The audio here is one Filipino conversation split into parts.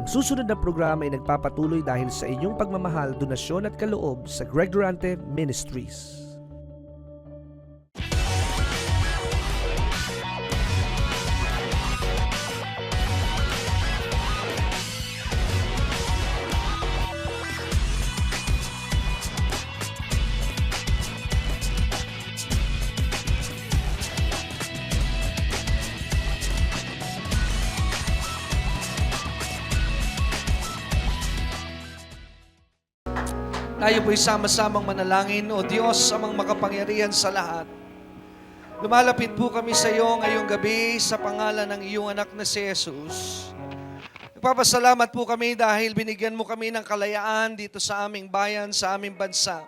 Ang susunod na programa ay nagpapatuloy dahil sa inyong pagmamahal, donasyon at kaloob sa Greg Durante Ministries. Tayo po'y sama-samang manalangin. O Diyos, amang makapangyarihan sa lahat, lumalapit po kami sa iyo ngayong gabi sa pangalan ng iyong anak na si Jesus. Nagpapasalamat po kami dahil binigyan mo kami ng kalayaan dito sa aming bayan, sa aming bansa,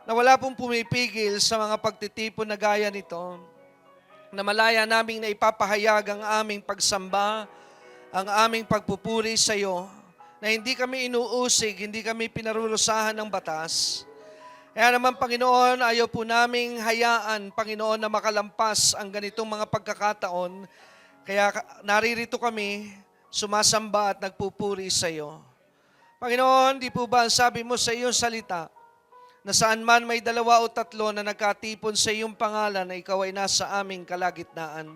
na wala pong pumipigil sa mga pagtitipon na gaya nito, na malaya naming na ipapahayag ang aming pagsamba, ang aming pagpupuri sa iyo, na hindi kami inuusig, hindi kami pinarurusahan ng batas. Kaya naman, Panginoon, ayaw po naming hayaan, Panginoon, na makalampas ang ganitong mga pagkakataon. Kaya naririto kami, sumasamba at nagpupuri sa iyo. Panginoon, di po ba ang sabi mo sa iyong salita, na saan man may 2 o 3 na nagkatipon sa iyong pangalan, na ikaw ay nasa aming kalagitnaan.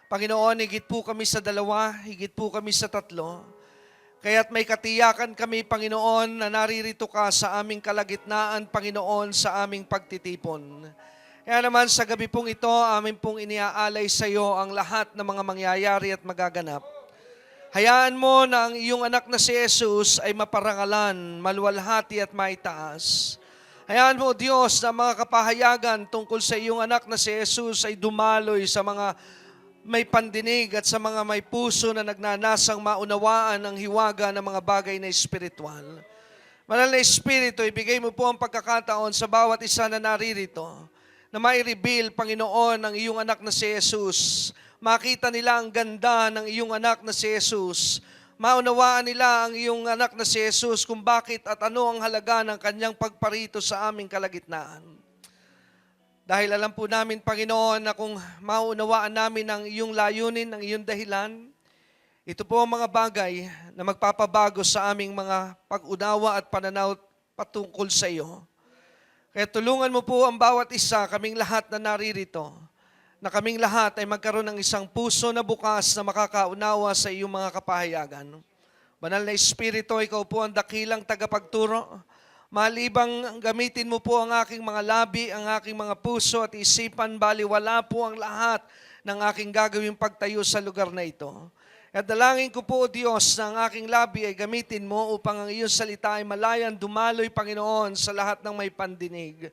Panginoon, higit po kami sa 2, higit po kami sa 3. Kaya't may katiyakan kami, Panginoon, na naririto ka sa aming kalagitnaan, Panginoon, sa aming pagtitipon. Kaya naman sa gabi pong ito, amin pong iniaalay sa iyo ang lahat ng mga mangyayari at magaganap. Hayaan mo na ang iyong anak na si Jesus ay maparangalan, maluwalhati at maitaas. Hayaan mo, Diyos, na mga kapahayagan tungkol sa iyong anak na si Jesus ay dumaloy sa mga may pandinig at sa mga may puso na nagnanasang maunawaan ang hiwaga ng mga bagay na espiritual. Banal na Espiritu, ibigay mo po ang pagkakataon sa bawat isa na naririto na mai-reveal, Panginoon, ang iyong anak na si Jesus. Makita nila ang ganda ng iyong anak na si Jesus. Maunawaan nila ang iyong anak na si Jesus kung bakit at ano ang halaga ng kanyang pagparito sa aming kalagitnaan. Dahil alam po namin, Panginoon, na kung maunawaan namin ang iyong layunin, ang iyong dahilan, ito po ang mga bagay na magpapabago sa aming mga pag-unawa at pananaw patungkol sa iyo. Kaya tulungan mo po ang bawat isa, kaming lahat na naririto, na kaming lahat ay magkaroon ng isang puso na bukas na makakaunawa sa iyong mga kapahayagan. Banal na Espiritu, ikaw po ang dakilang tagapagturo. Malibang gamitin mo po ang aking mga labi, ang aking mga puso at isipan, baliwala po ang lahat ng aking gagawing pagtayo sa lugar na ito. At dalangin ko po, O Diyos, na ang aking labi ay gamitin mo upang ang iyong salita ay malayan dumaloy, Panginoon, sa lahat ng may pandinig.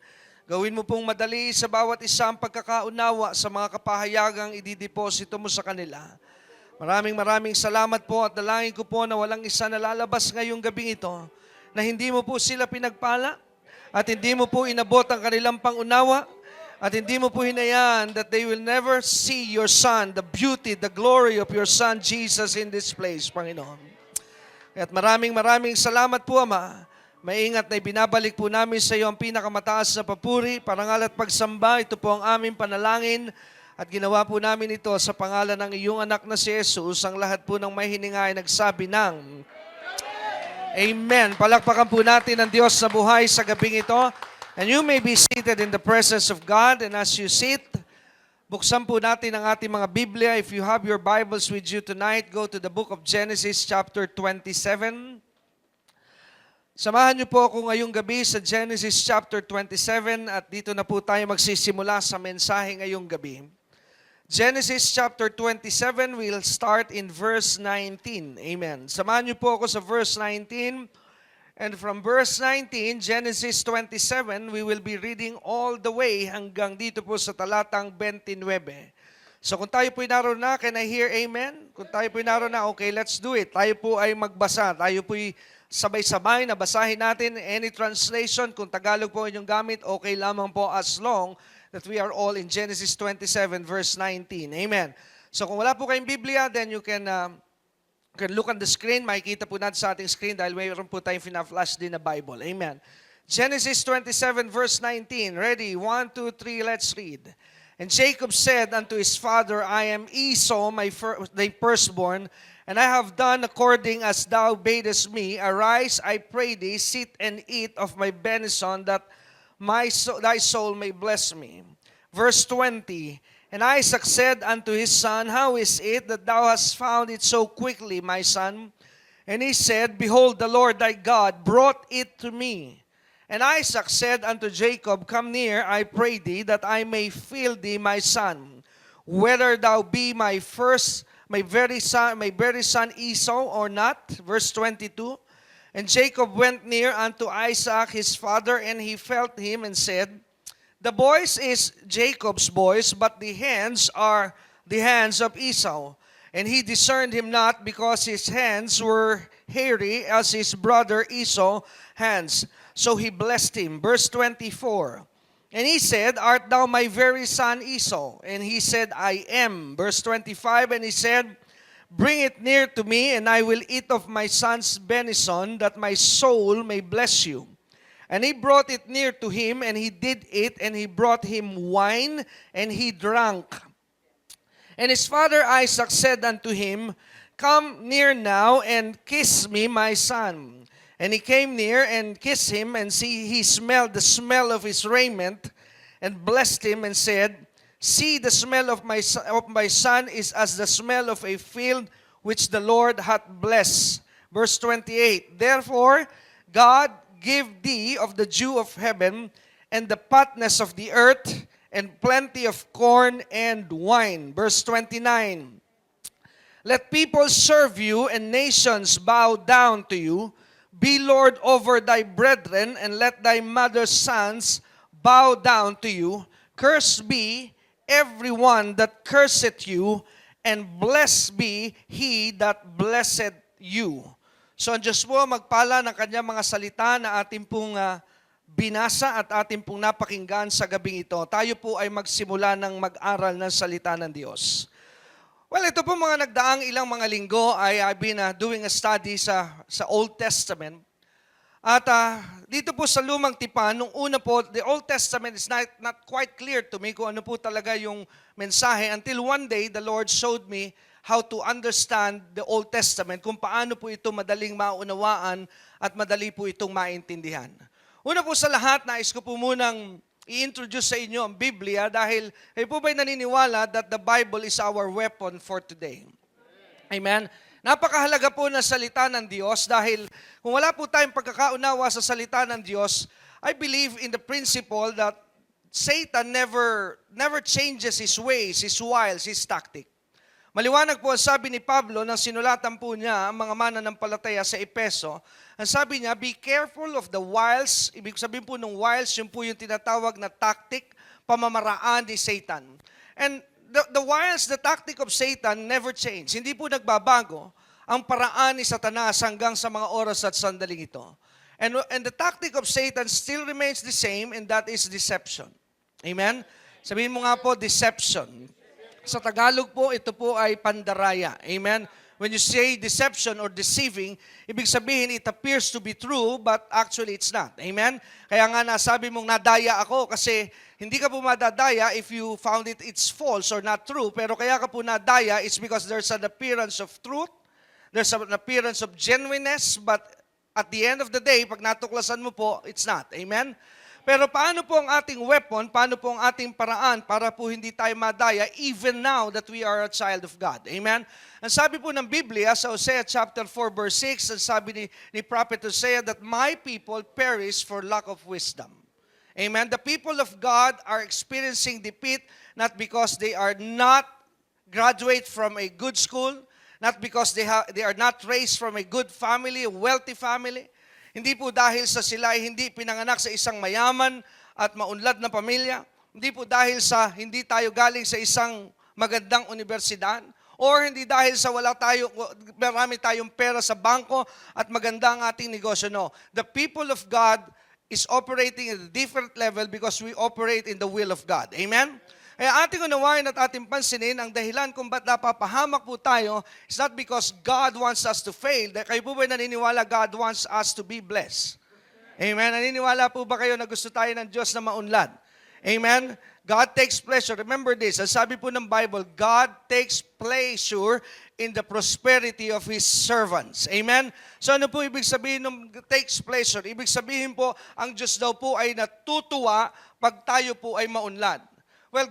Gawin mo pong madali sa bawat isa ang pagkakaunawa sa mga kapahayagang idideposito mo sa kanila. Maraming salamat po at dalangin ko po na walang isa na lalabas ngayong gabing ito na hindi mo po sila pinagpala at hindi mo po inabot ang kanilang pangunawa at hindi mo po hinayaan that they will never see your Son, the beauty, the glory of your Son, Jesus, in this place, Panginoon. At maraming salamat po, Ama. Maingat na ibinabalik po namin sa iyo ang pinakamataas na papuri, parangal at pagsamba. Ito po ang aming panalangin at ginawa po namin ito sa pangalan ng iyong anak na si Jesus. Ang lahat po ng may hininga ay nagsabi ng Amen. Palakpakan po natin ang Diyos sa buhay sa gabing ito. And you may be seated in the presence of God. And as you sit, buksan po natin ang ating mga Biblia. If you have your Bibles with you tonight, go to the book of Genesis chapter 27. Samahan niyo po ako ngayong gabi sa Genesis chapter 27 at dito na po tayo magsisimula sa mensahe ngayong gabi. Genesis chapter 27, we'll start in verse 19. Amen. Samahan niyo po ako sa verse 19. And from verse 19, Genesis 27, we will be reading all the way hanggang dito po sa talatang 29. So kung tayo po'y naroon na, can I hear amen? Kung tayo po'y naroon na, okay, let's do it. Tayo po ay magbasa. Tayo po'y sabay-sabay na basahin natin any translation. Kung Tagalog po inyong gamit, okay lamang po as long that we are all in Genesis 27 verse 19. Amen. So kung wala po kayong Biblia, then you can look on the screen. Makikita po natin sa ating screen dahil mayroon po tayong fina-flash din na Bible. Amen. Genesis 27 verse 19. Ready? 1, 2, 3, let's read. And Jacob said unto his father, I am Esau, thy firstborn, and I have done according as thou badest me. Arise, I pray thee, sit and eat of my venison, that thy soul may bless me. Verse 20, and Isaac said unto his son, How is it that thou hast found it so quickly, my son? And he said, Behold, the Lord thy God brought it to me. And Isaac said unto Jacob, Come near, I pray thee, that I may feel thee, my son, whether thou be my very son Esau or not. Verse 22. And Jacob went near unto Isaac his father, and he felt him and said, The voice is Jacob's voice, but the hands are the hands of Esau. And he discerned him not, because his hands were hairy as his brother Esau's hands. So he blessed him. Verse 24. And he said, Art thou my very son Esau? And he said, I am. Verse 25. And he said, Bring it near to me, and I will eat of my son's venison, that my soul may bless you. And he brought it near to him, and he did eat, and he brought him wine, and he drank. And his father Isaac said unto him, Come near now, and kiss me, my son. And he came near and kissed him, and he smelled the smell of his raiment, and blessed him, and said, See, the smell of my son is as the smell of a field which the Lord hath blessed. Verse 28, Therefore God give thee of the dew of heaven, and the fatness of the earth, and plenty of corn and wine. Verse 29, Let people serve you, and nations bow down to you. Be Lord over thy brethren, and let thy mother's sons bow down to you. Cursed be everyone that curseth you, and blessed be he that blesseth you. So ang Diyos po magpala ng kanyang mga salita na ating pong binasa at ating pong napakinggan sa gabing ito. Tayo po ay magsimula ng mag-aral ng salita ng Diyos. Well, ito po mga nagdaang ilang mga linggo ay I've been doing a study sa Old Testament. At dito po sa Lumang Tipan, nung una po, the Old Testament is not quite clear to me kung ano po talaga yung mensahe until one day the Lord showed me how to understand the Old Testament, kung paano po ito madaling maunawaan at madali po itong maintindihan. Una po sa lahat, nais ko po munang i-introduce sa inyo ang Biblia dahil kayo po ba'y naniniwala that the Bible is our weapon for today? Amen? Napakahalaga po ng salita ng Diyos dahil kung wala po tayong pagkakaunawa sa salita ng Diyos, I believe in the principle that Satan never changes his ways, his wiles, his tactic. Maliwanag po ang sabi ni Pablo nang sinulatan po niya ang mga mananampalataya sa Epeso. Ang sabi niya, be careful of the wiles. Ibig sabihin po ng wiles, yun po yung tinatawag na tactic, pamamaraan ni Satan. And the wiles, the tactic of Satan never change. Hindi po nagbabago ang paraan ni Satanas hanggang sa mga oras at sandaling ito. And the tactic of Satan still remains the same, and that is deception. Amen? Sabihin mo nga po, deception. Sa Tagalog po, ito po ay pandaraya. Amen? When you say deception or deceiving, ibig sabihin it appears to be true, but actually it's not. Amen? Kaya nga nasabi mong nadaya ako kasi hindi ka po madadaya if you found it's false or not true. Pero kaya ka po nadaya, it's because there's an appearance of truth, there's an appearance of genuineness, but at the end of the day, pag natuklasan mo po, it's not. Amen? Pero paano po ang ating weapon, paano po ang ating paraan para po hindi tayo madaya even now that we are a child of God? Amen? Ang sabi po ng Biblia sa Hosea chapter 4 verse 6, ang sabi ni Prophet Hosea that my people perish for lack of wisdom. Amen? The people of God are experiencing defeat not because they are not graduate from a good school, not because they are not raised from a good family, a wealthy family. Hindi po dahil sa sila ay hindi pinanganak sa isang mayaman at maunlad na pamilya. Hindi po dahil sa hindi tayo galing sa isang magandang universidad. Or hindi dahil sa marami tayong pera sa bangko at maganda ang ating negosyo. No. The people of God is operating at a different level because we operate in the will of God. Amen? Kaya ating unawain at ating pansinin, ang dahilan kung ba't napapahamak po tayo is not because God wants us to fail. Kayo po ba naniniwala God wants us to be blessed? Amen? Naniniwala po ba kayo na gusto tayo ng Diyos na maunlad? Amen? God takes pleasure. Remember this, ang sabi po ng Bible, God takes pleasure in the prosperity of His servants. Amen? So ano po ibig sabihin ng takes pleasure? Ibig sabihin po, ang Diyos daw po ay natutuwa pag tayo po ay maunlad. Well,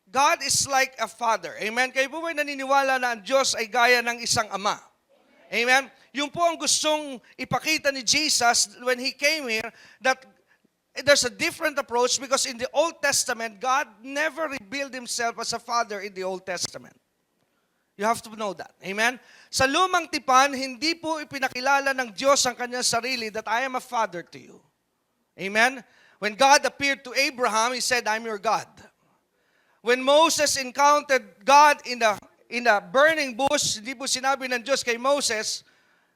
God is like a father. Amen? Kayo po ba naniniwala na ang Diyos ay gaya ng isang ama? Amen? Yung po ang gustong ipakita ni Jesus when He came here, that there's a different approach because in the Old Testament, God never revealed Himself as a father in the Old Testament. You have to know that. Amen? Sa lumang tipan, hindi po ipinakilala ng Diyos ang kanyang sarili that I am a father to you. Amen? When God appeared to Abraham, He said, I'm your God. When Moses encountered God in the burning bush, hindi po sinabi ng Diyos kay Moses,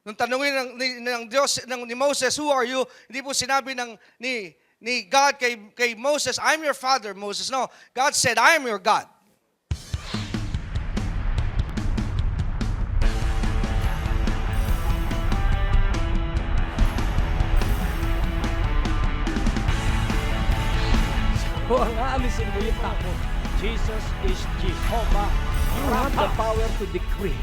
nung tanungin ng Diyos ni Moses, who are you? Hindi po sinabi ni God kay Moses, I'm your father, Moses. No, God said, I am your God. O ang aalisin mo yung takot. Jesus is Jehovah. You have the power to decree.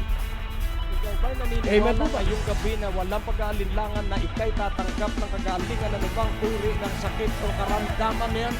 Ikaw ba'y naniniwala ngayong gabi na walang pag-aalinlangan na ikay tatanggap ng kagalingan ng ibang uri ng sakit o karamdaman yan?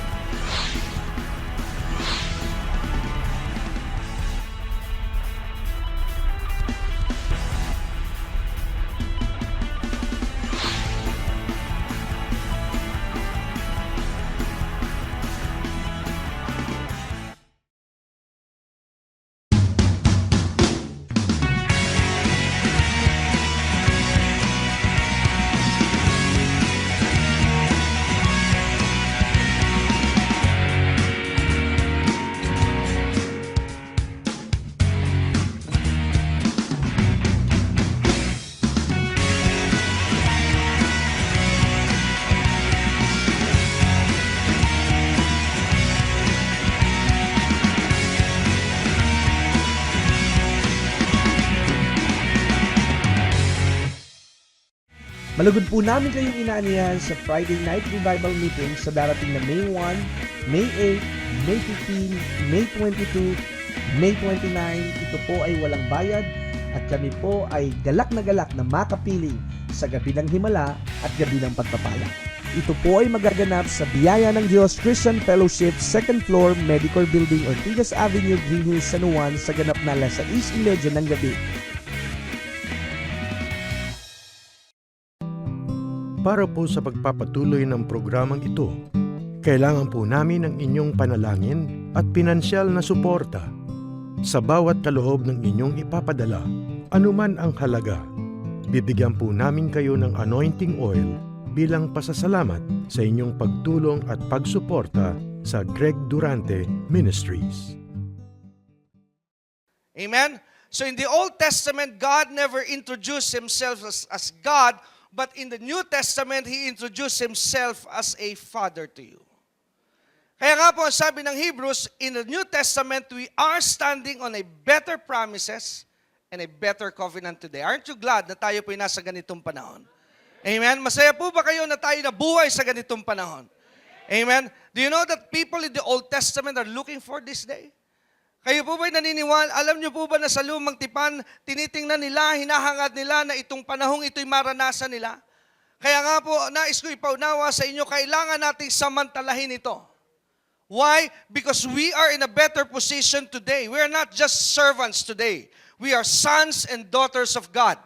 Malugod po namin kayong inaanihan sa Friday Night Revival Meeting sa darating na May 1, May 8, May 15, May 22, May 29. Ito po ay walang bayad at kami po ay galak na makapiling sa Gabi ng Himala at Gabi ng Pagpapala. Ito po ay magaganap sa Biyaya ng Diyos Christian Fellowship, 2nd floor, Medical Building, Ortigas Avenue, Green Hills, San Juan, sa ganap na alas 6:30 ng gabi. Para po sa pagpapatuloy ng programang ito, kailangan po namin ng inyong panalangin at pinansyal na suporta. Sa bawat kaloob ng inyong ipapadala, anuman ang halaga, bibigyan po namin kayo ng anointing oil bilang pasasalamat sa inyong pagtulong at pagsuporta sa Greg Durante Ministries. Amen? So in the Old Testament, God never introduced Himself as God, but in the New Testament, He introduced Himself as a Father to you. Kaya nga po, ang sabi ng Hebrews, in the New Testament, we are standing on a better promises and a better covenant today. Aren't you glad na tayo po ay nasa ganitong panahon? Amen? Masaya po ba kayo na tayo nabuhay sa ganitong panahon? Amen? Do you know that people in the Old Testament are looking for this day? Kayo po ba'y naniniwala? Alam niyo po ba na sa lumang tipan, tinitingnan nila, hinahangad nila na itong panahong ito'y maranasan nila? Kaya nga po, nais ko ipaunawa sa inyo, kailangan nating samantalahin ito. Why? Because we are in a better position today. We are not just servants today. We are sons and daughters of God.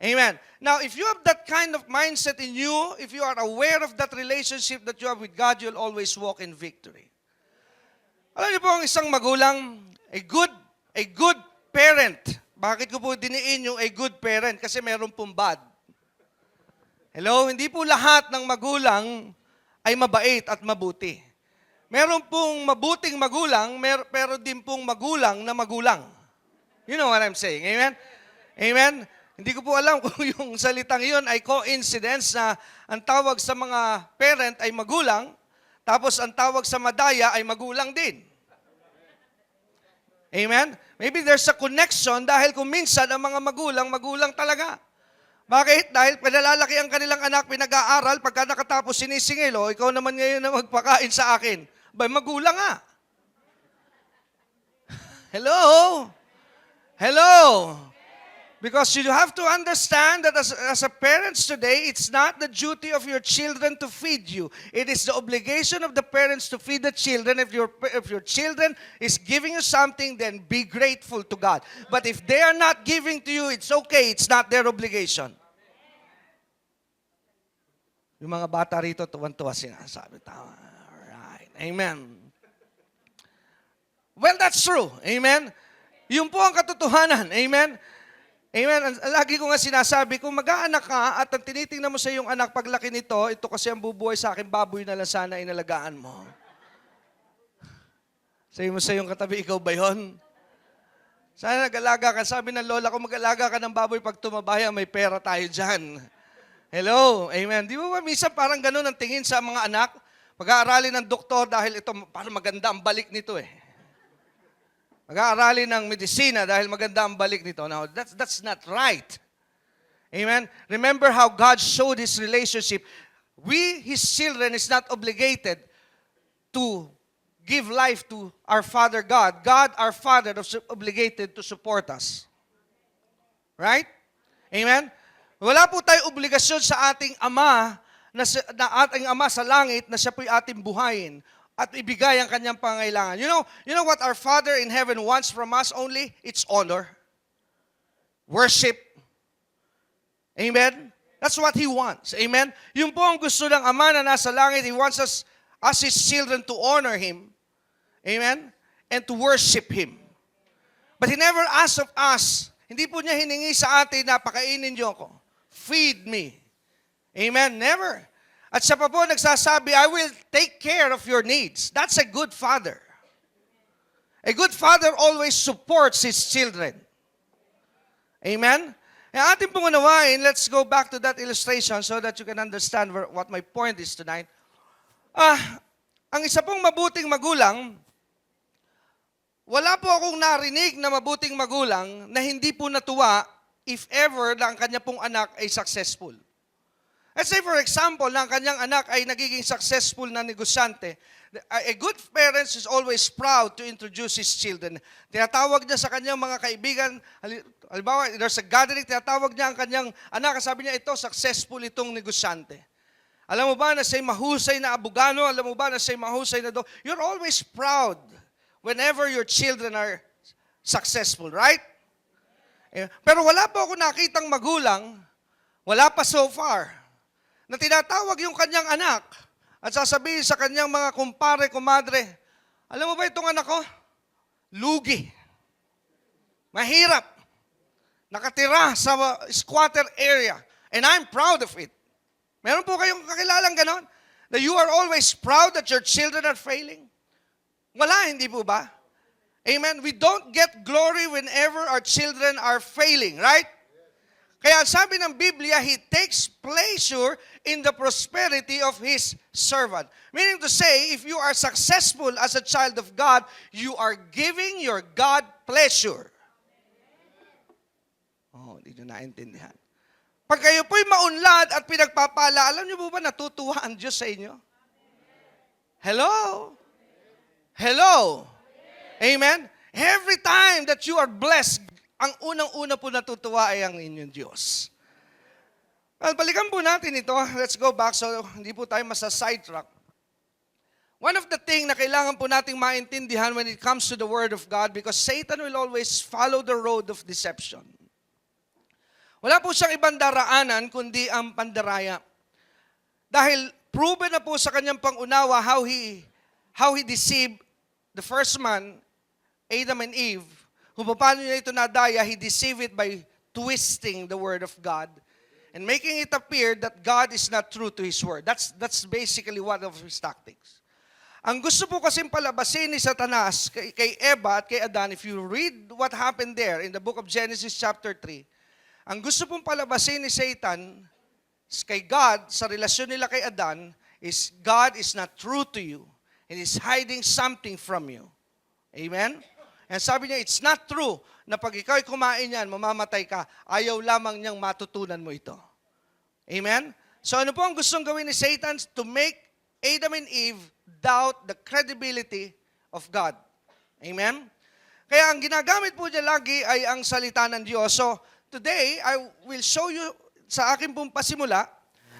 Amen. Now, if you have that kind of mindset in you, if you are aware of that relationship that you have with God, you'll always walk in victory. Alam niyo po ang isang magulang, a good parent. Bakit ko po diniin yung a good parent? Kasi meron pong bad. Hello? Hindi po lahat ng magulang ay mabait at mabuti. Meron pong mabuting magulang, pero din pong magulang na magulang. You know what I'm saying? Amen? Amen? Hindi ko po alam kung yung salitang yun ay coincidence na ang tawag sa mga parent ay magulang, tapos ang tawag sa madaya ay magulang din. Amen? Maybe there's a connection dahil kung minsan ang mga magulang talaga. Bakit? Dahil pinalalaki ang kanilang anak, pinag-aaral, pagka nakatapos sinisingil, ikaw naman ngayon na magpakain sa akin. Ba, magulang nga. Hello? Hello? Because you have to understand that as a parents today, it's not the duty of your children to feed you. It is the obligation of the parents to feed the children. If your children is giving you something, then be grateful to God. But if they are not giving to you, it's okay. It's not their obligation. Yung mga bata rito, tuwan-tuwa sinasabi. Tama. Alright. Amen. Well, that's true. Amen. Yun po ang katotohanan. Amen. Amen. Lagi ko nga sinasabi, kung mag-aanak ka at ang tinitingnan mo sa iyong anak paglaki nito, ito kasi ang bubuhay sa akin, baboy na lang sana inalagaan mo. Sabi mo sa iyong katabi, ikaw ba yun? Sana nag-alaga ka. Sabi ng lola ko, mag-alaga ka ng baboy pag tumabaya, may pera tayo dyan. Hello? Amen. Di ba minsan parang ganun ang tingin sa mga anak? Pag-aaralin ng doktor dahil ito, parang maganda ang balik nito eh. Mag-aaralin ng medisina dahil maganda ang balik nito. Now, that's not right. Amen? Remember how God showed His relationship. We, His children, is not obligated to give life to our Father God. God, our Father, is obligated to support us. Right? Amen? Wala po tayong obligasyon sa ating Ama, na ating Ama sa langit, na siya po'y ating buhayin at ibigay ang kanyang pangailangan. You know what our Father in heaven wants from us only? It's honor. Worship. Amen? That's what He wants. Amen? Yung po ang gusto ng Ama na nasa langit, He wants us, as His children, to honor Him. Amen? And to worship Him. But He never asks of us, hindi po niya hiningi sa atin na pakainin niyo ako. Feed me. Amen? Never. At siya pa po nagsasabi, I will take care of your needs. That's a good father. A good father always supports his children. Amen? E ating pong unawain, let's go back to that illustration so that you can understand what my point is tonight. Ang isa pong mabuting magulang, wala po akong narinig na mabuting magulang na hindi po natuwa if ever na ang kanya pong anak ay successful. Let's say for example, na ang kanyang anak ay nagiging successful na negosyante. A good parent is always proud to introduce his children. Tinatawag niya sa kanyang mga kaibigan, halimbawa, there's a gathering, tinatawag niya ang kanyang anak, sabi niya, ito, successful itong negosyante. Alam mo ba na siya'y mahusay na abogano? Alam mo ba na siya'y mahusay na You're always proud whenever your children are successful, right? Pero wala po ako nakitang magulang, wala pa so far, na tinatawag yung kanyang anak at sasabihin sa kanyang mga kumpare, kumadre, alam mo ba itong anak ko? Lugi. Mahirap. Nakatira sa squatter area. And I'm proud of it. Meron po kayong kakilalang ganon? That you are always proud that your children are failing? Wala, hindi po ba? Amen? We don't get glory whenever our children are failing, right? Kaya sabi ng Biblia, He takes pleasure in the prosperity of His servant. Meaning to say, if you are successful as a child of God, you are giving your God pleasure. Oh, hindi nyo naintindihan. Pag kayo po'y maunlad at pinagpapala, alam nyo po ba natutuwa ang Diyos sa inyo? Hello? Hello? Amen? Every time that you are blessed, ang unang-una po natutuwa ay ang inyong Diyos. Well, balikan po natin ito. Let's go back so hindi po tayo masa-sidetrack. One of the things na kailangan po nating maintindihan when it comes to the Word of God, because Satan will always follow the road of deception. Wala po siyang ibang daraanan kundi ang pandaraya. Dahil proven na po sa kanyang pangunawa how he deceived the first man, Adam and Eve. Kung paano niya ito nadaya, he deceived it by twisting the Word of God and making it appear that God is not true to His Word. That's basically one of his tactics. Ang gusto po kasing palabasin ni Satanas kay Eva at kay Adan, if you read what happened there in the book of Genesis chapter 3, ang gusto pong palabasin ni Satan kay God sa relasyon nila kay Adan is God is not true to you and is hiding something from you. Amen? And sabi niya, it's not true na pag ikaw'y kumain yan, mamamatay ka. Ayaw lamang niyang matutunan mo ito. Amen? So ano po ang gustong gawin ni Satan? To make Adam and Eve doubt the credibility of God. Amen? Kaya ang ginagamit po niya lagi ay ang salita ng Diyos. So, today, I will show you sa akin pong pasimula.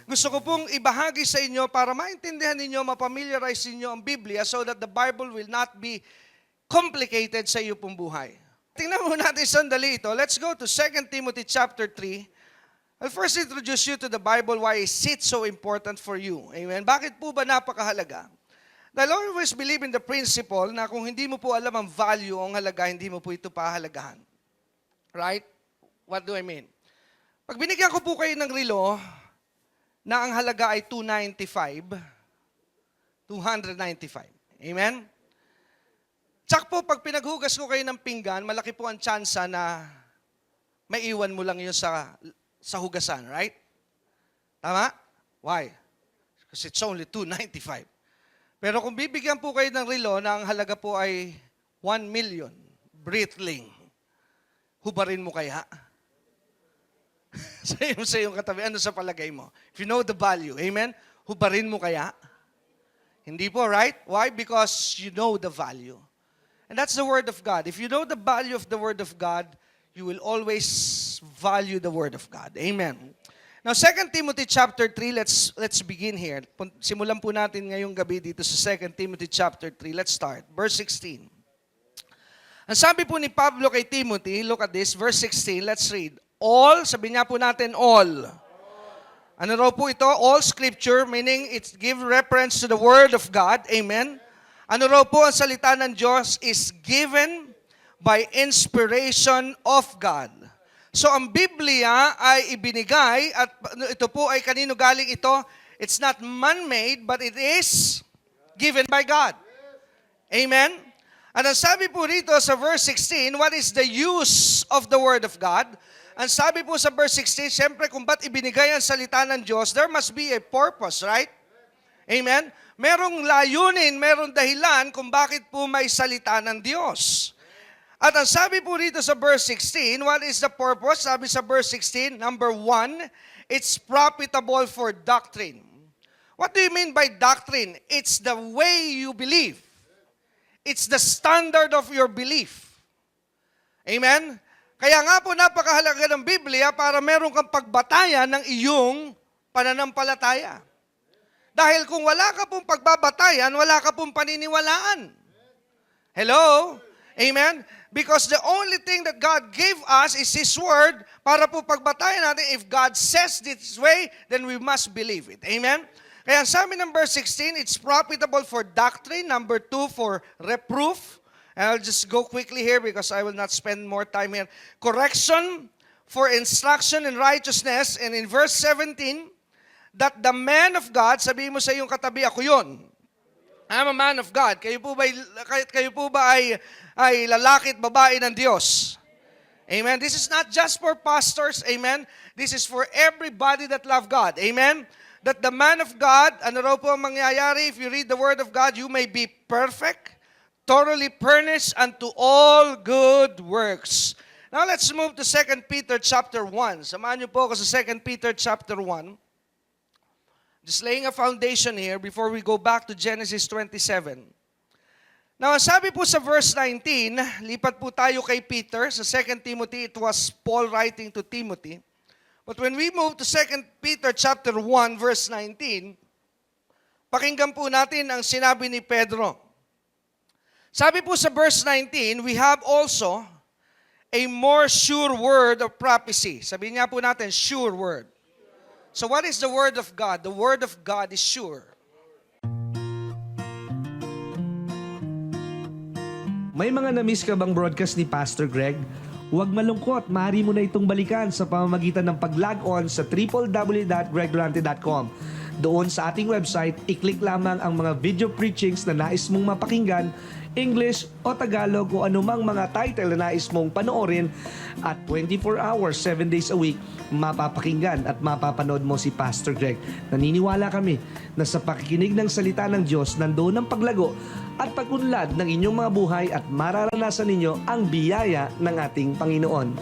Gusto ko pong ibahagi sa inyo para maintindihan ninyo, mapamiliarize ninyo ang Biblia so that the Bible will not be complicated sa iyo pong buhay. Tingnan mo natin sandali ito. Let's go to 2 Timothy chapter 3. I'll first introduce you to the Bible, why is it so important for you. Amen? Bakit po ba napakahalaga? Dahil I always believe in the principle na kung hindi mo po alam ang value o ang halaga, hindi mo po ito pahalagahan. Right? What do I mean? Pag binigyan ko po kayo ng relo na ang halaga ay $295. Amen? Tsak po, pag pinaghugas ko kayo ng pinggan, malaki po ang tsansa na maiwan mo lang yun sa hugasan, right? Tama? Why? Because it's only $295. Pero kung bibigyan po kayo ng relo na ang halaga po ay 1 million, Breitling, hubarin mo kaya? sa iyong katabi, ano sa palagay mo? If you know the value, amen? Hubarin mo kaya? Hindi po, right? Why? Because you know the value. And that's the Word of God. If you know the value of the Word of God, you will always value the Word of God. Amen. Now, 2 Timothy chapter 3, let's begin here. Simulan po natin ngayong gabi dito sa 2 Timothy chapter 3. Let's start. Verse 16. Ang sabi po ni Pablo kay Timothy, look at this, verse 16, let's read. All, sabi niya po natin, all. Ano raw po ito? All scripture, meaning it give reference to the Word of God. Amen. Ano raw po ang salita ng Diyos is given by inspiration of God. So ang Biblia ay ibinigay at ito po ay kanino galing ito? It's not man-made but it is given by God. Amen? At ang sabi po rito sa verse 16, what is the use of the Word of God? Ang sabi po sa verse 16, siyempre kung ba't ibinigay ang salita ng Diyos, there must be a purpose, right? Amen? Merong layunin, merong dahilan kung bakit po may salita ng Diyos. At ang sabi po rito sa verse 16, what is the purpose? Sabi sa verse 16, number 1, it's profitable for doctrine. What do you mean by doctrine? It's the way you believe. It's the standard of your belief. Amen? Kaya nga po napakahalaga ng Biblia para meron kang pagbatayan ng iyong pananampalataya. Dahil kung wala ka pong pagbabatayan, wala ka pong paniniwalaan. Hello? Amen? Because the only thing that God gave us is His Word para po pagbatayan natin, if God says this way, then we must believe it. Amen? Kaya sabi ng verse 16, it's profitable for doctrine. Number 2, for reproof. And I'll just go quickly here because I will not spend more time here. Correction, for instruction in righteousness. And in verse 17, that the man of God, sabihin mo sa iyong katabi, ako yun. I'm a man of God. Kayo po ba ay lalaki at babae ng Diyos? Amen. This is not just for pastors. Amen. This is for everybody that love God. Amen. That the man of God, ano raw po ang mangyayari? If you read the Word of God, you may be perfect, thoroughly furnished unto all good works. Now let's move to 2 Peter chapter 1. Samahan niyo po ako sa 2 Peter chapter 1. Just laying a foundation here before we go back to Genesis 27. Now, sabi po sa verse 19, lipat po tayo kay Peter. Sa 2 Timothy, it was Paul writing to Timothy. But when we move to 2 Peter chapter 1, verse 19, pakinggan po natin ang sinabi ni Pedro. Sabi po sa verse 19, we have also a more sure word of prophecy. Sabihin nga po natin, sure word. So what is the Word of God? The Word of God is sure. May mga na-miss ka bang broadcast ni Pastor Greg? Huwag malungkot, maaari mo na itong balikan sa pamamagitan ng pag-log on sa www.greggorante.com. Doon sa ating website, i-click lamang ang mga video preachings na nais mong mapakinggan, English o Tagalog o anumang mga title na nais mong panoorin at 24 hours, 7 days a week, mapapakinggan at mapapanood mo si Pastor Greg. Naniniwala kami na sa pakikinig ng salita ng Diyos, nandoon ang paglago at pag-unlad ng inyong mga buhay at mararanasan ninyo ang biyaya ng ating Panginoon.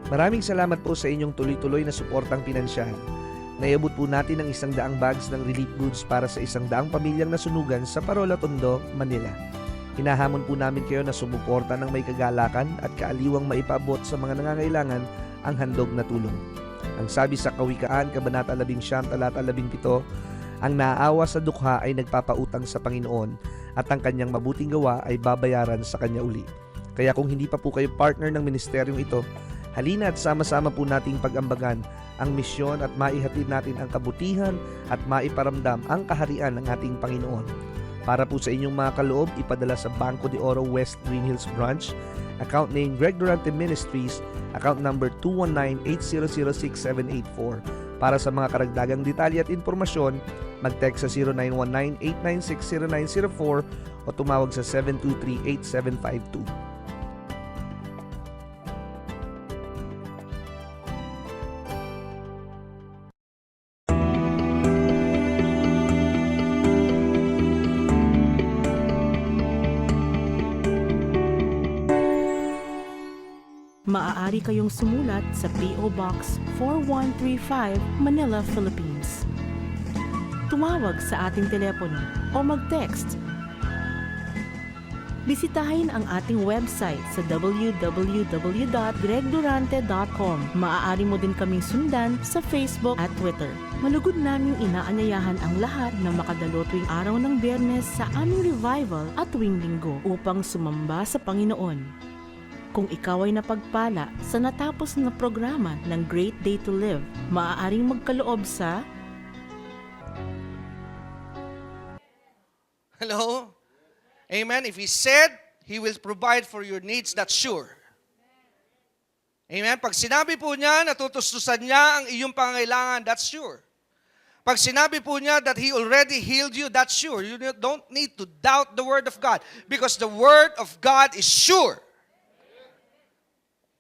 Maraming salamat po sa inyong tuloy-tuloy na suportang pinansyal. Naiabot po natin ang 100 bags ng relief goods para sa 100 pamilyang nasunugan sa Parola Tondo, Manila. Hinahamon po namin kayo na sumuporta ng may kagalakan at kaaliwang maipaabot sa mga nangangailangan ang handog na tulong. Ang sabi sa Kawikaan, Kabanata 11, Talata 17, ang naaawa sa dukha ay nagpapautang sa Panginoon at ang kanyang mabuting gawa ay babayaran sa kanya uli. Kaya kung hindi pa po kayo partner ng ministeryong ito, halina at sama-sama po nating pag-ambagan ang misyon at maihatid natin ang kabutihan at maiparamdam ang kaharian ng ating Panginoon. Para po sa inyong mga kaloob, ipadala sa Banco de Oro West Green Hills Branch, account name Greg Durante Ministries, account number 219-8006784. Para sa mga karagdagang detalye at impormasyon, mag-text sa 0919-896-0904 o tumawag sa 723-8752. Maaari kayong sumulat sa P.O. Box 4135, Manila, Philippines. Tumawag sa ating telepono o mag-text. Bisitahin ang ating website sa www.gregdurante.com. Maaari mo din kaming sundan sa Facebook at Twitter. Malugod naming inaanyayahan ang lahat na makadalo tuwing araw ng Biyernes sa aming revival at tuwing Linggo upang sumamba sa Panginoon. Kung ikaw ay napagpala sa natapos na programa ng Great Day to Live, maaaring magkaloob sa Hello? Amen? If He said, He will provide for your needs, that's sure. Amen? Pag sinabi po niya, natutustusan niya ang iyong pangangailangan, that's sure. Pag sinabi po niya that He already healed you, that's sure. You don't need to doubt the Word of God because the Word of God is sure.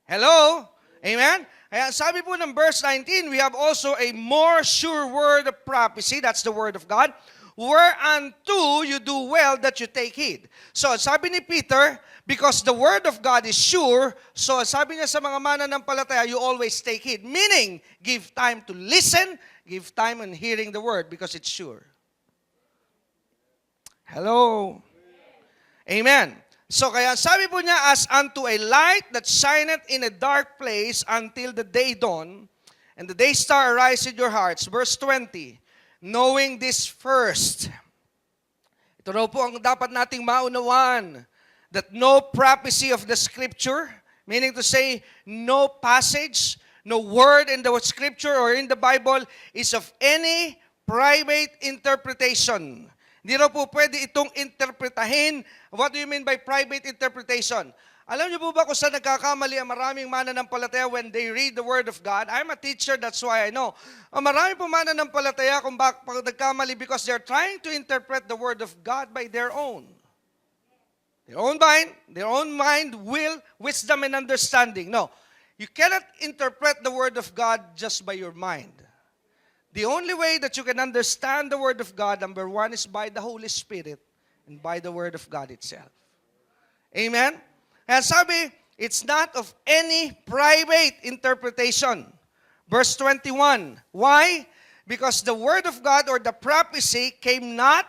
Hello? Amen? Kaya sabi po ng verse 19, we have also a more sure word of prophecy, that's the Word of God, whereunto you do well that you take heed. So sabi ni Peter, because the Word of God is sure, so sabi niya sa mga mananampalataya, you always take heed. Meaning, give time to listen, give time in hearing the Word because it's sure. Hello? Amen. So kaya sabi po niya, as unto a light that shineth in a dark place until the day dawn, and the day star arise in your hearts. Verse 20, knowing this first. Ito raw po ang dapat nating maunawan, that no prophecy of the Scripture, meaning to say, no passage, no word in the Scripture or in the Bible is of any private interpretation. Hindi raw po pwede itong interpretahin. What do you mean by private interpretation? Alam niyo po ba kung saan nagkakamali ang maraming mananampalataya when they read the Word of God? I'm a teacher, that's why I know. Ang marami po mananampalataya kung bakit nagkamali because they're trying to interpret the Word of God by their own. Their own mind, will, wisdom, and understanding. No, you cannot interpret the Word of God just by your mind. The only way that you can understand the Word of God, number one, is by the Holy Spirit and by the Word of God itself. Amen? And sabi, it's not of any private interpretation. Verse 21. Why? Because the Word of God or the prophecy came not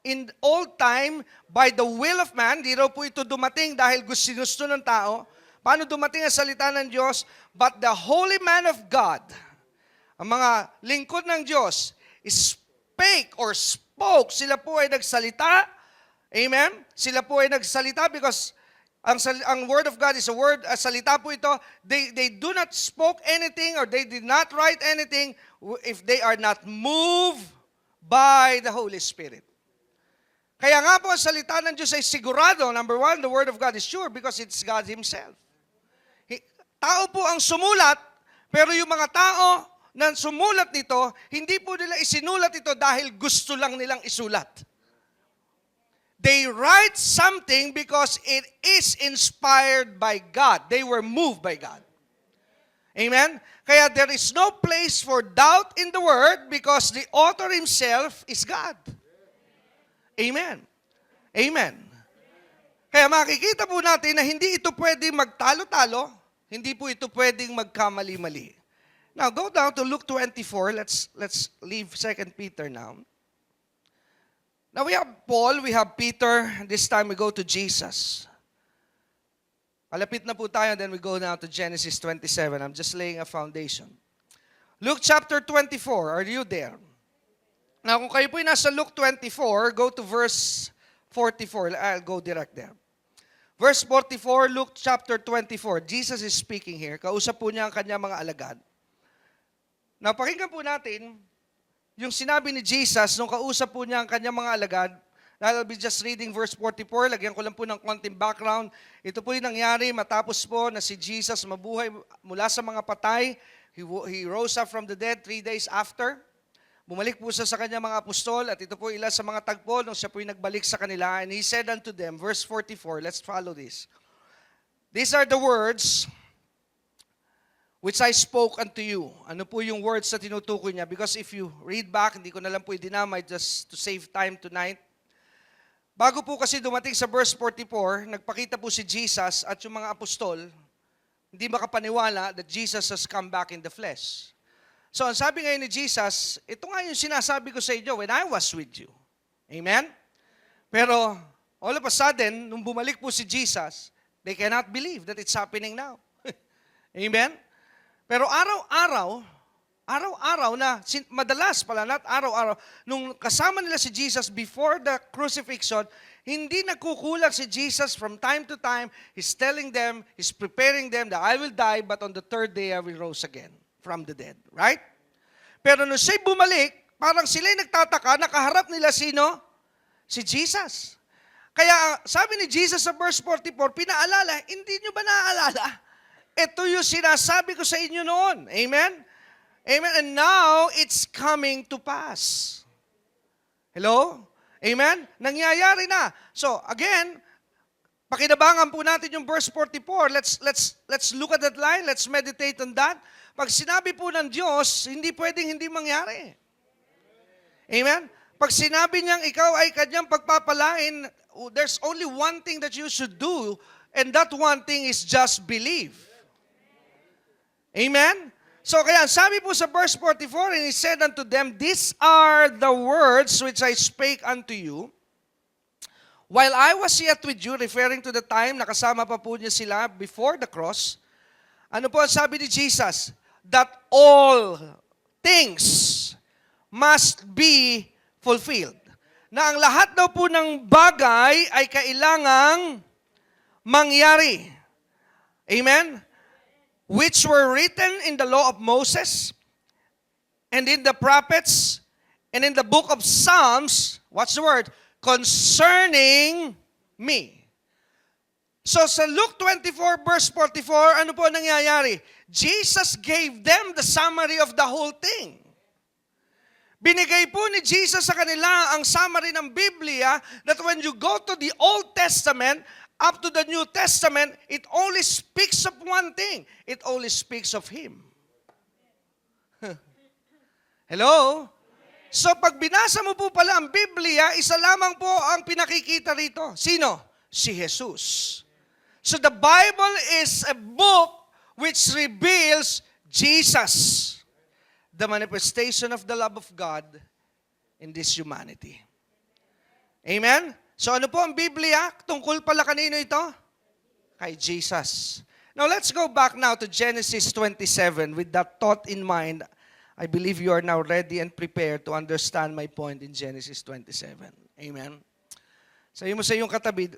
in old time by the will of man. Di raw po ito dumating dahil gusto ng tao. Paano dumating ang salita ng Diyos? But the holy man of God, ang mga lingkod ng Diyos, spake or spoke. Sila po ay nagsalita. Amen? Sila po ay nagsalita because ang Word of God is a word, salita po ito. They do not spoke anything or they did not write anything if they are not moved by the Holy Spirit. Kaya nga po ang salita ng Diyos ay sigurado. Number one, the Word of God is sure because it's God Himself. Tao po ang sumulat, pero yung mga tao na sumulat nito, hindi po nila isinulat ito dahil gusto lang nilang isulat. They write something because it is inspired by God. They were moved by God. Amen? Kaya there is no place for doubt in the Word because the author himself is God. Amen. Amen. Kaya makikita po natin na hindi ito pwedeng magtalo-talo, hindi po ito pwedeng magkamali-mali. Now, go down to Luke 24. Let's leave 2 Peter now. Now, we have Paul, we have Peter. This time, we go to Jesus. Malapit na po tayo, then we go now to Genesis 27. I'm just laying a foundation. Luke chapter 24, are you there? Now, kung kayo po ay nasa Luke 24, go to verse 44. I'll go direct there. Verse 44, Luke chapter 24. Jesus is speaking here. Kausap po niya ang kanyang mga alagad. Now, pakinggan po natin yung sinabi ni Jesus nung kausap po niya ang kanyang mga alagad. I'll be just reading verse 44. Lagyan ko lang po ng konting background. Ito po yung nangyari matapos po na si Jesus mabuhay mula sa mga patay. He rose up from the dead 3 days after. Bumalik po siya sa kanyang mga apostol at ito po ilan sa mga tagpo nung siya po yung nagbalik sa kanila. And he said unto them, verse 44, let's follow this. These are the words which I spoke unto you. Ano po yung words na tinutukoy niya? Because if you read back, hindi ko na lang po idinamay just to save time tonight. Bago po kasi dumating sa verse 44, nagpakita po si Jesus at yung mga apostol, hindi makapaniwala that Jesus has come back in the flesh. So, ang sabi ngayon ni Jesus, ito nga yung sinasabi ko sa inyo when I was with you. Amen? Pero, all of a sudden, nung bumalik po si Jesus, they cannot believe that it's happening now. Amen? Pero araw-araw na, madalas pala, not araw-araw, nung kasama nila si Jesus before the crucifixion, hindi nagkukulang si Jesus from time to time. He's telling them, He's preparing them that I will die, but on the third day I will rise again from the dead. Right? Pero nung siya'y bumalik, parang sila'y nagtataka, nakaharap nila sino? Si Jesus. Kaya sabi ni Jesus sa verse 44, pinaalala, hindi nyo ba naaalala? Ito yung sinasabi ko sa inyo noon. Amen? Amen. And now, it's coming to pass. Hello? Amen? Nangyayari na. So, again, pakinabangan po natin yung verse 44. Let's look at that line. Let's meditate on that. Pag sinabi po ng Diyos, hindi pwedeng hindi mangyari. Amen? Pag sinabi niyang ikaw ay kanyang pagpapalain, there's only one thing that you should do, and that one thing is just believe. Amen? So kaya sabi po sa verse 44, and he said unto them, these are the words which I spake unto you, while I was yet with you, referring to the time, nakasama pa po niya sila before the cross. Ano po ang sabi ni Jesus? That all things must be fulfilled. Na ang lahat daw po ng bagay ay kailangang mangyari. Amen? Which were written in the law of Moses, and in the prophets, and in the book of Psalms, what's the word? Concerning me. So sa Luke 24 verse 44, ano po nangyayari? Jesus gave them the summary of the whole thing. Binigay po ni Jesus sa kanila ang summary ng Biblia that when you go to the Old Testament, up to the New Testament, it only speaks of one thing. It only speaks of Him. Hello? So pag binasa mo po pala ang Biblia, isa lamang po ang pinakikita rito. Sino? Si Jesus. So the Bible is a book which reveals Jesus, the manifestation of the love of God in this humanity. Amen? So ano po ang Biblia? Tungkol pala kanino ito? Kay Jesus. Now let's go back now to Genesis 27 with that thought in mind. I believe you are now ready and prepared to understand my point in Genesis 27. Amen? Sabi mo sa iyong katabi,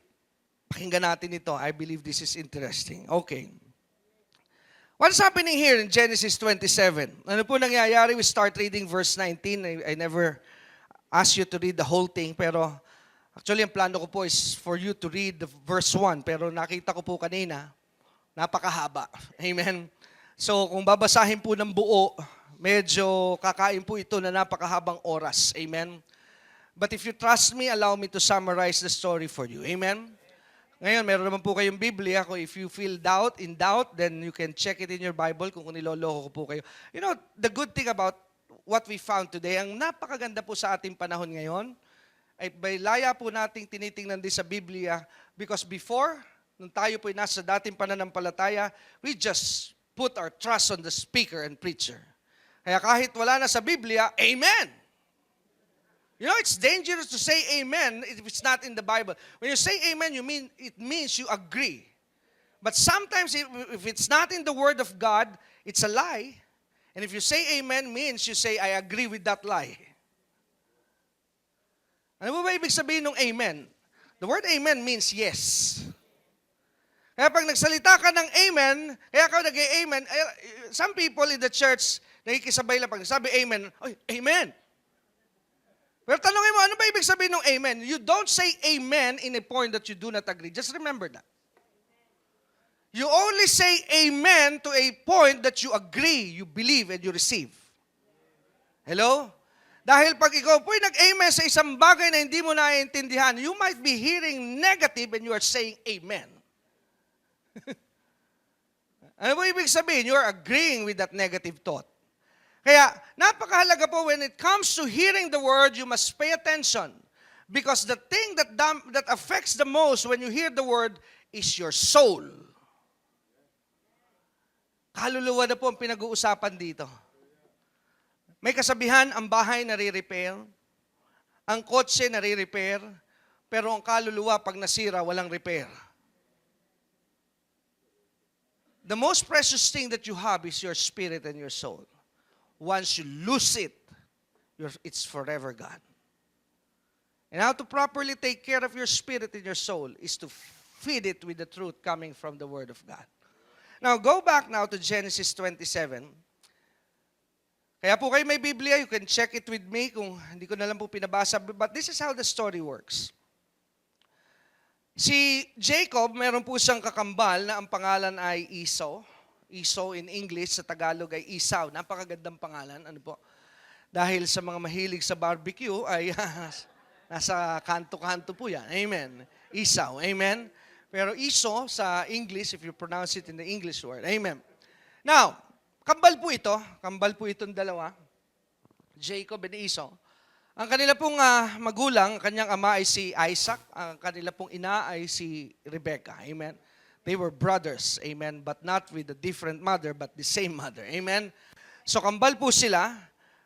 pakinggan natin ito. I believe this is interesting. Okay. What's happening here in Genesis 27? Ano po nangyayari? We start reading verse 19. I never asked you to read the whole thing, pero actually, ang plano ko po is for you to read the verse 1, pero nakita ko po kanina, napakahaba. Amen? So, kung babasahin po ng buo, medyo kakain po ito na napakahabang oras. Amen? But if you trust me, allow me to summarize the story for you. Amen? Ngayon, meron naman po kayong Biblia. Kung if you feel in doubt, then you can check it in your Bible kung niloloko ko po kayo. You know, the good thing about what we found today, ang napakaganda po sa ating panahon ngayon, ay baylaya po nating tinitingnan din sa Biblia because before, nung tayo po ay nasa dating pananampalataya, we just put our trust on the speaker and preacher. Kaya kahit wala na sa Biblia, amen. You know, it's dangerous to say amen if it's not in the Bible. When you say amen, it means you agree. But sometimes if it's not in the Word of God, it's a lie. And if you say amen, means you say, I agree with that lie. Ano ba ibig sabihin ng amen? The word amen means yes. Kaya pag nagsalita ka ng amen, kaya ka nag-amen, some people in the church, nakikisabay lang pag sabi amen, ay, amen. Pero tanongin mo, ano ba ibig sabihin ng amen? You don't say amen in a point that you do not agree. Just remember that. You only say amen to a point that you agree, you believe, and you receive. Hello? Dahil pag ikaw po'y nag-amen sa isang bagay na hindi mo naiintindihan, you might be hearing negative and you are saying amen. Ano ba ibig sabihin? You are agreeing with that negative thought. Kaya, napakahalaga po when it comes to hearing the word, you must pay attention. Because the thing that affects the most when you hear the word is your soul. Kaluluwa na po ang pinag-uusapan dito. May kasabihan, ang bahay nare-repair, ang kotse nare-repair, pero ang kaluluwa pag nasira, walang repair. The most precious thing that you have is your spirit and your soul. Once you lose it, it's forever gone. And how to properly take care of your spirit and your soul is to feed it with the truth coming from the Word of God. Now, go back now to Genesis 27. Kaya po kayo may Biblia, you can check it with me kung hindi ko na lang po pinabasa. But this is how the story works. Si Jacob, meron po siyang kakambal na ang pangalan ay Esau. Esau in English, sa Tagalog ay Isaw. Napakagandang pangalan. Ano po? Dahil sa mga mahilig sa barbecue ay nasa kanto-kanto po yan. Amen. Esau. Amen. Pero Esau sa English, if you pronounce it in the English word. Amen. Now, kambal po ito. Kambal po itong dalawa. Jacob and Esau. Ang kanila pong magulang, kanyang ama ay si Isaac. Ang kanila pong ina ay si Rebecca. Amen. They were brothers. Amen. But not with a different mother, but the same mother. Amen. So, kambal po sila.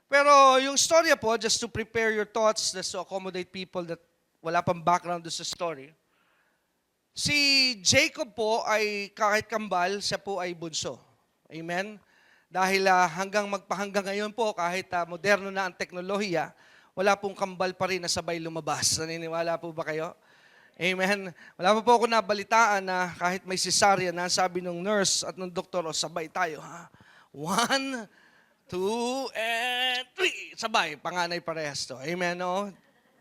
Pero yung storya po, just to prepare your thoughts, just to accommodate people that wala pang background sa story. Si Jacob po ay kahit kambal, siya po ay bunso. Amen? Dahil hanggang ngayon po, kahit moderno na ang teknolohiya, wala pong kambal pa rin na sabay lumabas. Naniniwala po ba kayo? Amen? Wala pa po ako nabalitaan na kahit may cesarean na sabi ng nurse at ng doktor, sabay tayo ha. 1, 2, and 3. Sabay, panganay parehas to. Amen? No?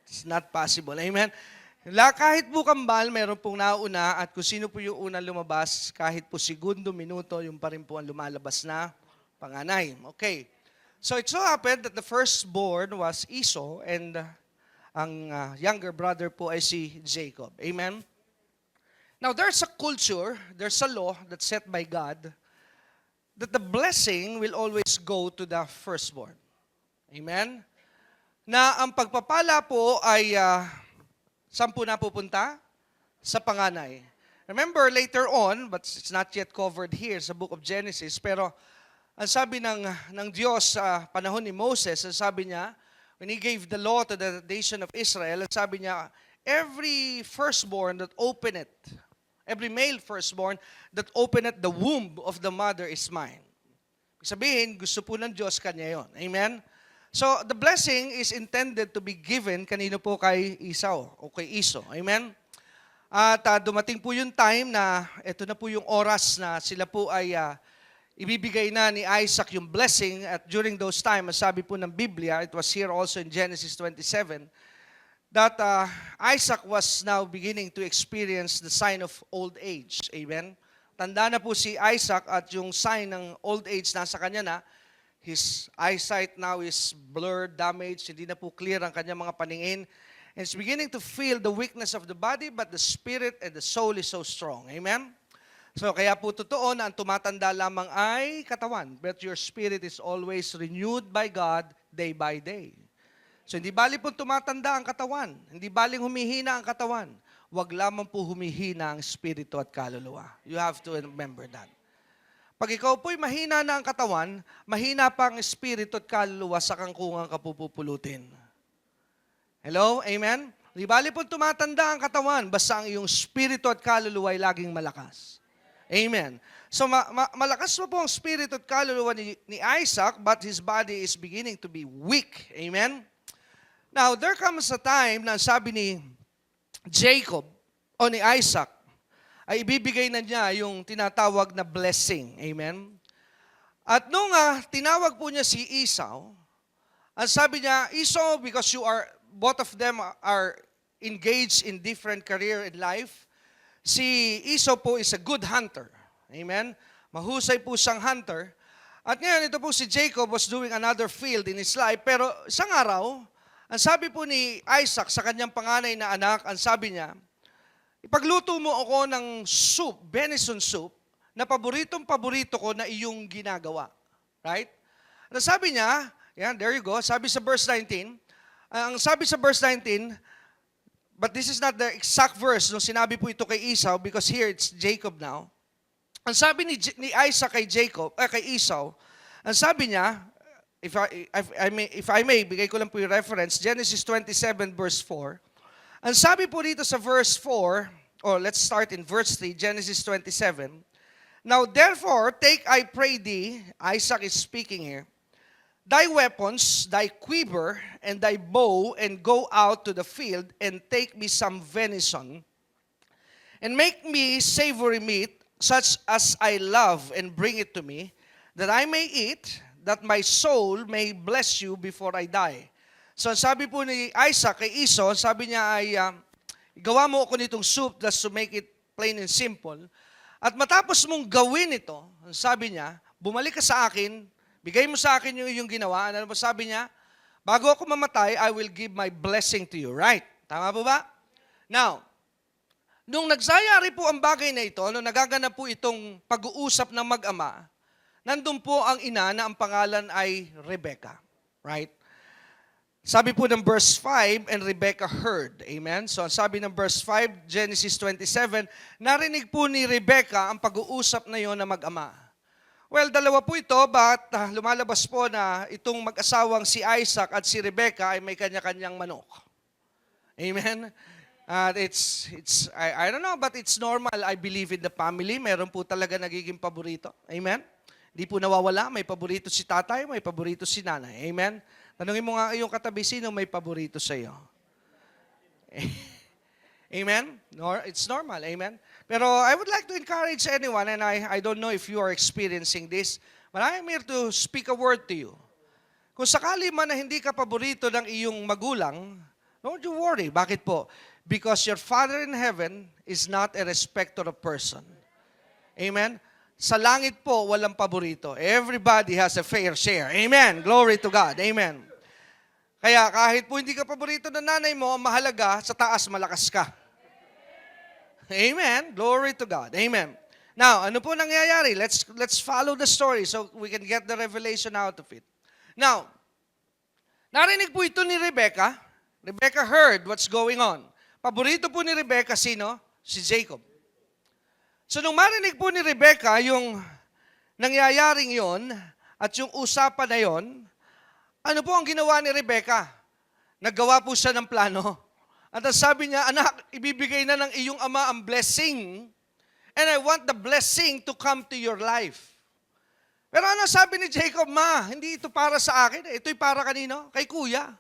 It's not possible. Amen? Kahit po kambal, meron pong nauna at kung sino po yung unang lumabas, kahit po segundo, minuto, yung pa rin po ang lumalabas na panganay. Okay. So it so happened that the firstborn was Esau and ang younger brother po ay si Jacob. Amen? Now there's a culture, there's a law that's set by God that the blessing will always go to the firstborn. Amen? Na ang pagpapala po ay saan po napupunta? Sa panganay. Remember, later on, but it's not yet covered here sa book of Genesis, pero ang sabi ng Diyos sa panahon ni Moses, ang sabi niya, when He gave the law to the nation of Israel, ang sabi niya, every firstborn that openeth, every male firstborn that openeth the womb of the mother is mine. Sabihin, gusto po ng Diyos kanya yon. Amen? So, the blessing is intended to be given kanino po kay Esau o kay Esau. Amen? At dumating po yung time na ito na po yung oras na sila po ay ibibigay na ni Isaac yung blessing. At during those time, sabi po ng Biblia, it was here also in Genesis 27, that Isaac was now beginning to experience the sign of old age. Amen? Tanda na po si Isaac at yung sign ng old age nasa kanya na. His eyesight now is blurred, damaged, hindi na po clear ang kanyang mga paningin. And he's beginning to feel the weakness of the body, but the spirit and the soul is so strong. Amen? So kaya po totoo na ang tumatanda lamang ay katawan, but your spirit is always renewed by God day by day. So hindi bali po tumatanda ang katawan, hindi baling humihina ang katawan, wag lamang po humihina ang espiritu at kaluluwa. You have to remember that. Pag ikaw po'y mahina na ang katawan, mahina pa ang espiritu at kaluluwa sa kangkungang kapupupulutin. Hello? Amen? Di bali po tumatanda ang katawan, basta ang iyong espiritu at kaluluwa ay laging malakas. Amen. So malakas pa po ang espiritu at kaluluwa ni Isaac, but his body is beginning to be weak. Amen? Now, there comes a time na sabi ni Jacob o ni Isaac, ay ibibigay na niya yung tinatawag na blessing. Amen? At nung tinawag po niya si Esau, ang sabi niya, Esau, because both of them are engaged in different career in life, si Esau po is a good hunter. Amen? Mahusay po siyang hunter. At ngayon, ito po si Jacob was doing another field in his life, pero isang araw, ang sabi po ni Isaac sa kanyang panganay na anak, ang sabi niya, ipagluto mo ako ng soup, venison soup, na paboritong-paborito ko na iyong ginagawa. Right? At sabi niya, yan, there you go, sabi sa verse 19, ang sabi sa verse 19, but this is not the exact verse nung sinabi po ito kay Esau, because here it's Jacob now. Ang sabi ni Isaac kay kay Esau, ang sabi niya, if I may, bigay ko lang po yung reference, Genesis 27 verse 4, ang sabi po dito sa verse 4, or let's start in verse 3, Genesis 27. Now therefore, take I pray thee, Isaac is speaking here, thy weapons, thy quiver, and thy bow, and go out to the field, and take me some venison, and make me savory meat, such as I love, and bring it to me, that I may eat, that my soul may bless you before I die. So sabi po ni Isaac kay Esau, sabi niya ay, gawa mo ako nitong soup just to make it plain and simple. At matapos mong gawin ito, sabi niya, bumalik ka sa akin, bigay mo sa akin yung ginawa. Ano ba sabi niya? Bago ako mamatay, I will give my blessing to you. Right? Tama po ba? Now, nung nagsayari po ang bagay na ito, nung nagaganap po itong pag-uusap ng mag-ama, nandun po ang ina na ang pangalan ay Rebecca. Right? Sabi po ng verse 5, and Rebecca heard. Amen? So sabi ng verse 5, Genesis 27, narinig po ni Rebecca ang pag-uusap na yon na mag-ama. Well, dalawa po ito, but lumalabas po na itong mag-asawang si Isaac at si Rebecca ay may kanya-kanyang manok. Amen? I don't know, but it's normal. I believe in the family. Meron po talaga nagiging paborito. Amen? Hindi po nawawala. May paborito si tatay, may paborito si nanay. Amen? Tanungin mo nga yung katabi, sino may paborito sa iyo? Amen? It's normal. Amen? Pero I would like to encourage anyone, and I don't know if you are experiencing this, but I am here to speak a word to you. Kung sakali man na hindi ka paborito ng iyong magulang, don't you worry. Bakit po? Because your Father in heaven is not a respecter of person. Amen? Sa langit po, walang paborito. Everybody has a fair share. Amen? Glory to God. Amen. Kaya kahit po hindi ka paborito ng nanay mo, ang mahalaga, sa taas malakas ka. Amen? Glory to God. Amen. Now, ano po nangyayari? Let's follow the story so we can get the revelation out of it. Now, narinig po ito ni Rebecca. Rebecca heard what's going on. Paborito po ni Rebecca, sino? Si Jacob. So, nung marinig po ni Rebecca yung nangyayaring yon at yung usapan na yon, ano po ang ginawa ni Rebecca? Naggawa po siya ng plano. At ang sabi niya, anak, ibibigay na ng iyong ama ang blessing, and I want the blessing to come to your life. Pero ano sabi ni Jacob, ma, hindi ito para sa akin, ito'y para kanino? Kay kuya.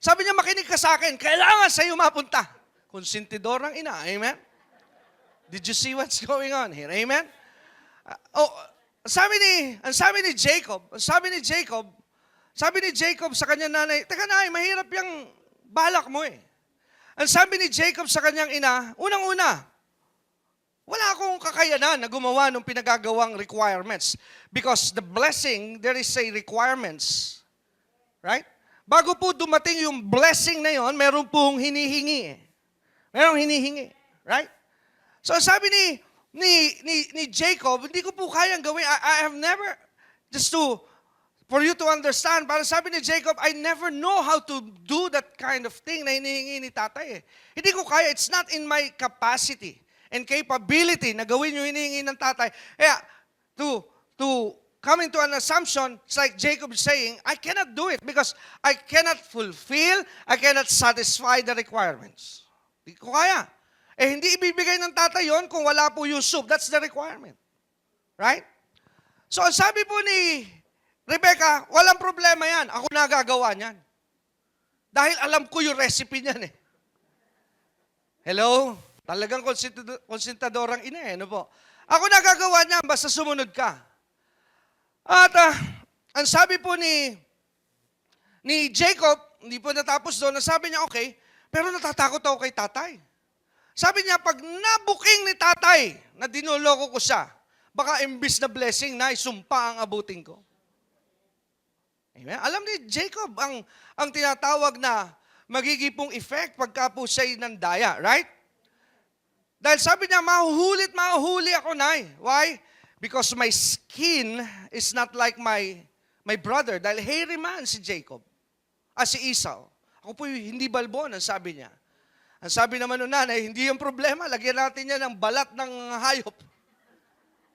Sabi niya, makinig ka sa akin, kailangan sa iyo mapunta. Konsentidor ng ina, amen? Did you see what's going on here? Amen? Sabi ni Jacob sa kanyang nanay, teka na, mahirap yung balak mo eh. Ang sabi ni Jacob sa kanyang ina, unang-una, wala akong kakayanan na gumawa ng pinagagawang requirements. Because the blessing, there is a requirements. Right? Bago po dumating yung blessing na yon, meron pong hinihingi eh. Merong hinihingi. Right? So sabi ni Jacob, hindi ko po kayang gawin. I have never, for you to understand, para sabi ni Jacob, I never know how to do that kind of thing na hinihingi ni tatay eh. Hindi ko kaya, it's not in my capacity and capability na gawin yung hinihingi ng tatay. Kaya, to come into an assumption, it's like Jacob saying, I cannot do it because I cannot fulfill, I cannot satisfy the requirements. Hindi ko kaya. Hindi ibibigay ng tatay yon kung wala po yung soup. That's the requirement. Right? So, ang sabi po ni Rebecca, walang problema yan. Ako nagagawa niyan. Dahil alam ko yung recipe niyan eh. Hello? Talagang konsentadorang ina eh. Ano po? Ako nagagawa niyan, basta sumunod ka. At ang sabi po ni Jacob, hindi po natapos doon, sabi niya, okay, pero natatakot ako kay tatay. Sabi niya, pag nabuking ni tatay na dinuloko ko siya, baka imbis na blessing na isumpa ang abutin ko. Amen? Alam ni Jacob ang tinatawag na magigipong effect pagka po siya'y nandaya, right? Dahil sabi niya, mahuhuli ako, Nay. Why? Because my skin is not like my brother. Dahil hairy man si Jacob. Si Esau. Ako po hindi balbon, ang sabi niya. Ang sabi naman ng nanay, hindi yung problema. Lagyan natin yan ng balat ng hayop.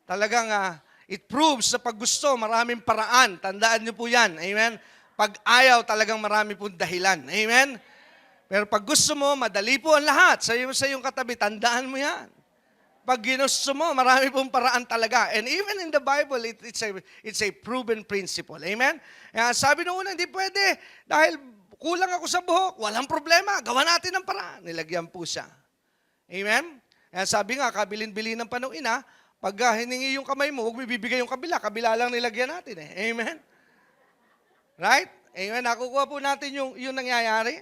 Talagang it proves na pag gusto, maraming paraan. Tandaan niyo po yan. Amen? Pag ayaw, talagang marami pong dahilan. Amen? Pero pag gusto mo, madali po ang lahat. Sa iyong katabi, tandaan mo yan. Pag ginusto mo, marami pong paraan talaga. And even in the Bible, it's a proven principle. Amen? Sabi nung una, hindi pwede. Dahil kulang ako sa buhok, walang problema. Gawa natin ng paraan. Nilagyan po siya. Amen? Sabi nga, kabilin-bilin ng panong ina, pag hiningi yung kamay mo, huwag bibigay yung kabila. Kabila lang nilagyan natin eh. Amen? Right? Amen? Nakukuha po natin yung nangyayari.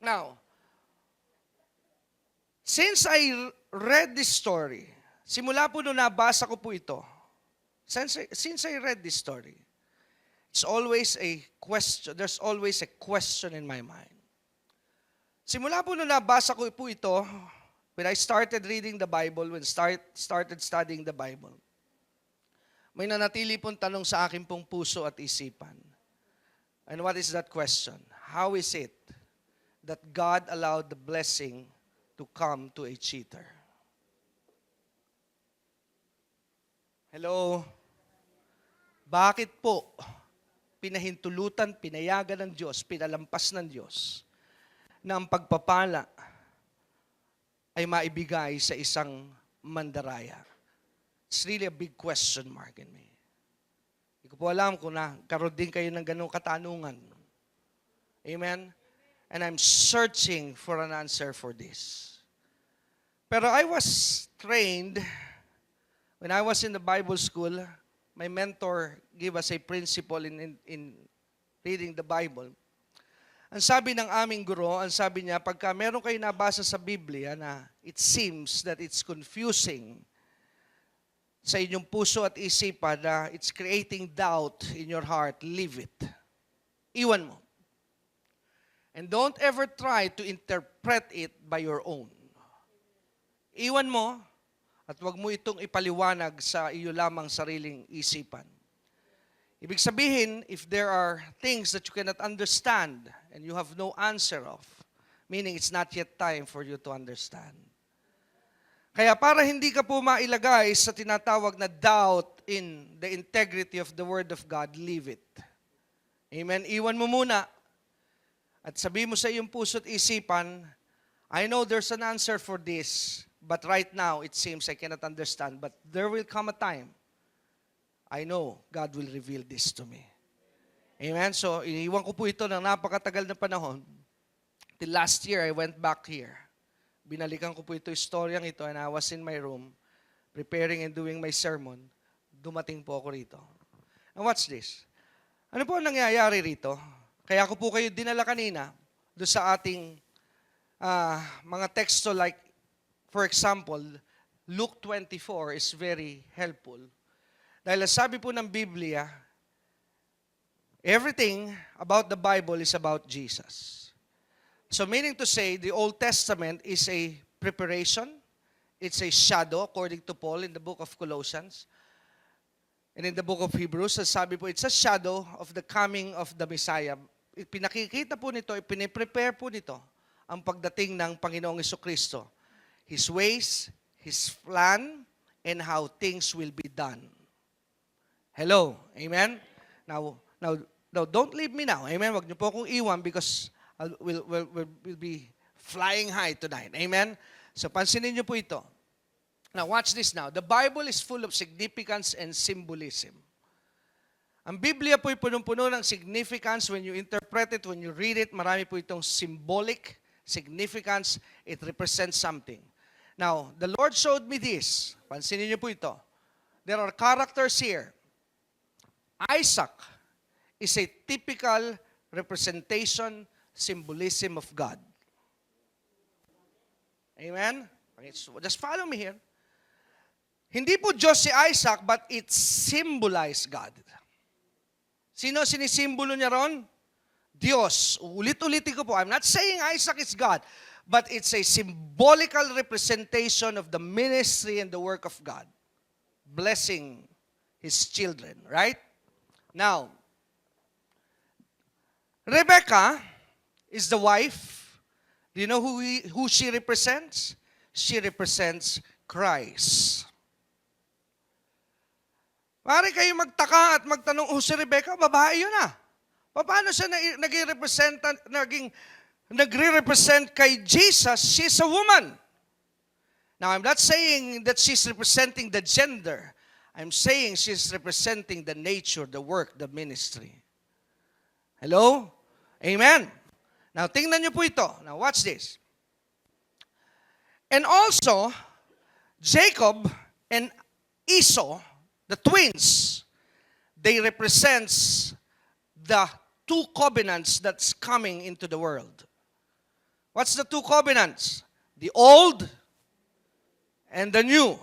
Now, since I read this story, simula po nung nabasa ko po ito, since I read this story, it's always a question, there's always a question in my mind. Simula po nung nabasa ko po ito, when I started reading the Bible, when started studying the Bible, may nanatili pong tanong sa akin pong puso at isipan. And what is that question? How is it that God allowed the blessing to come to a cheater? Hello? Bakit po pinahintulutan, pinayagan ng Diyos, pinalampas ng Diyos na ang pagpapala ay maibigay sa isang mandaraya? It's really a big question mark in me. Hindi ko po alam kung nagkaroon din kayo ng ganong katanungan. Amen? And I'm searching for an answer for this. Pero I was trained, when I was in the Bible school, my mentor gave us a principle in reading the Bible. Ang sabi ng aming guro, ang sabi niya, pagka meron kayo nabasa sa Biblia na it seems that it's confusing sa inyong puso at isipan na it's creating doubt in your heart, leave it. Iwan mo. And don't ever try to interpret it by your own. Iwan mo at wag mo itong ipaliwanag sa iyo lamang sariling isipan. Ibig sabihin, if there are things that you cannot understand and you have no answer of, meaning it's not yet time for you to understand. Kaya para hindi ka po mailagay sa tinatawag na doubt in the integrity of the Word of God, leave it. Amen? Iwan mo muna. At sabi mo sa iyong puso at isipan, I know there's an answer for this, but right now, it seems I cannot understand. But there will come a time, I know God will reveal this to me. Amen? So, iniwan ko po ito ng napakatagal na panahon. Till last year, I went back here. Binalikan ko po ito, istoryang ito, and I was in my room, preparing and doing my sermon. Dumating po ako rito. And watch this. Ano po ang nangyayari rito? Kaya ko po kayo dinala kanina doon sa ating mga teksto like, for example, Luke 24 is very helpful. Dahil sabi po ng Biblia, everything about the Bible is about Jesus. So meaning to say, the Old Testament is a preparation, it's a shadow, according to Paul in the book of Colossians. And in the book of Hebrews, sabi po, it's a shadow of the coming of the Messiah. Pinakikita po nito, piniprepare po nito ang pagdating ng Panginoong Jesucristo. His ways, His plan, and how things will be done. Hello. Amen? Now, don't leave me now. Amen? Wag niyo po akong iwan because we'll be flying high tonight. Amen? So, pansinin niyo po ito. Now, watch this now. The Bible is full of significance and symbolism. Ang Biblia po'y punong-puno ng significance. When you interpret it, when you read it, marami po itong symbolic significance. It represents something. Now, the Lord showed me this. Pansinin niyo po ito. There are characters here. Isaac is a typical representation, symbolism of God. Amen? Just follow me here. Hindi po Diyos si Isaac, but it symbolized God. Sino sinisimbolo niya ron? Diyos. Ulit-ulitin ko po. I'm not saying Isaac is God, but it's a symbolical representation of the ministry and the work of God. Blessing His children, right? Now, Rebecca is the wife. Do you know who she represents? She represents Christ. Maaari kayo magtaka at magtanong, si Rebecca, babae yun ah. Paano siya nagre-represent kay Jesus? She's a woman. Now, I'm not saying that she's representing the gender. I'm saying she's representing the nature, the work, the ministry. Hello? Amen. Now, tingnan niyo po ito. Now, watch this. And also, Jacob and Esau, the twins, they represents the two covenants that's coming into the world. What's the two covenants? The old and the new.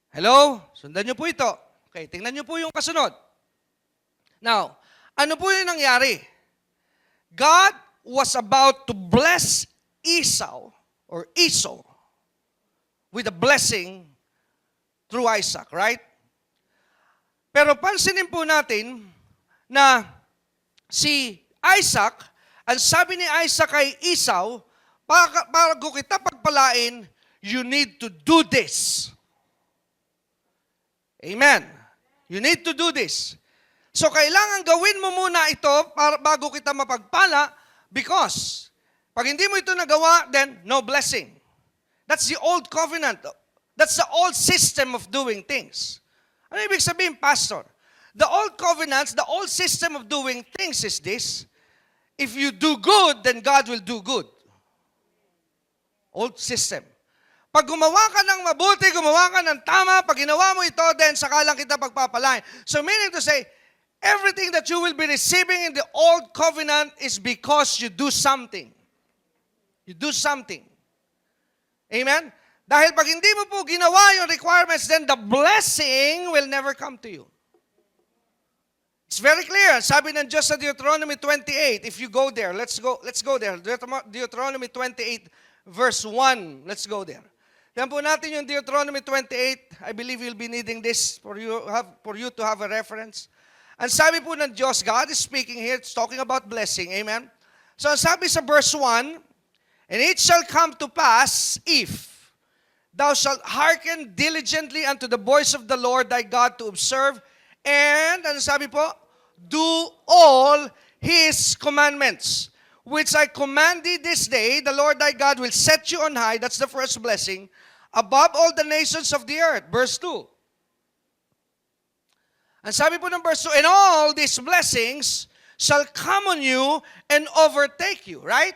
Hello? Sundan niyo po ito. Okay, tingnan niyo po yung kasunod. Now, ano po yung nangyari? God was about to bless Esau with a blessing through Isaac, right? Pero pansinin po natin na si Isaac, ang sabi ni Isaac kay Esau, bago kita pagpalain, you need to do this. Amen. You need to do this. So kailangan gawin mo muna ito para bago kita mapagpala because pag hindi mo ito nagawa, then no blessing. That's the old covenant. That's the old system of doing things. Ano ibig sabihin, Pastor? The old covenants, the old system of doing things is this. If you do good, then God will do good. Old system. Pag gumawa ka ng mabuti, gumawa ka ng tama, pag ginawa mo ito, then saka lang kita pagpapalain. So meaning to say, everything that you will be receiving in the old covenant is because you do something. You do something. Amen? Dahil pag hindi mo po ginawa yung requirements, then the blessing will never come to you. It's very clear. Sabi ng Diyos sa Deuteronomy 28, if you go there, let's go there. Deuteronomy 28 verse 1. Let's go there. Tignan po natin yung Deuteronomy 28. I believe you'll be needing this for you to have a reference. Ang sabi po ng Diyos, God is speaking here, it's talking about blessing. Amen? So ang sabi sa verse 1, and it shall come to pass if thou shalt hearken diligently unto the voice of the Lord thy God to observe, and, ano sabi po? Do all His commandments, which I command thee this day, the Lord thy God will set you on high, that's the first blessing, above all the nations of the earth. Verse 2. Ang sabi po ng verse 2, and all these blessings shall come on you and overtake you, right?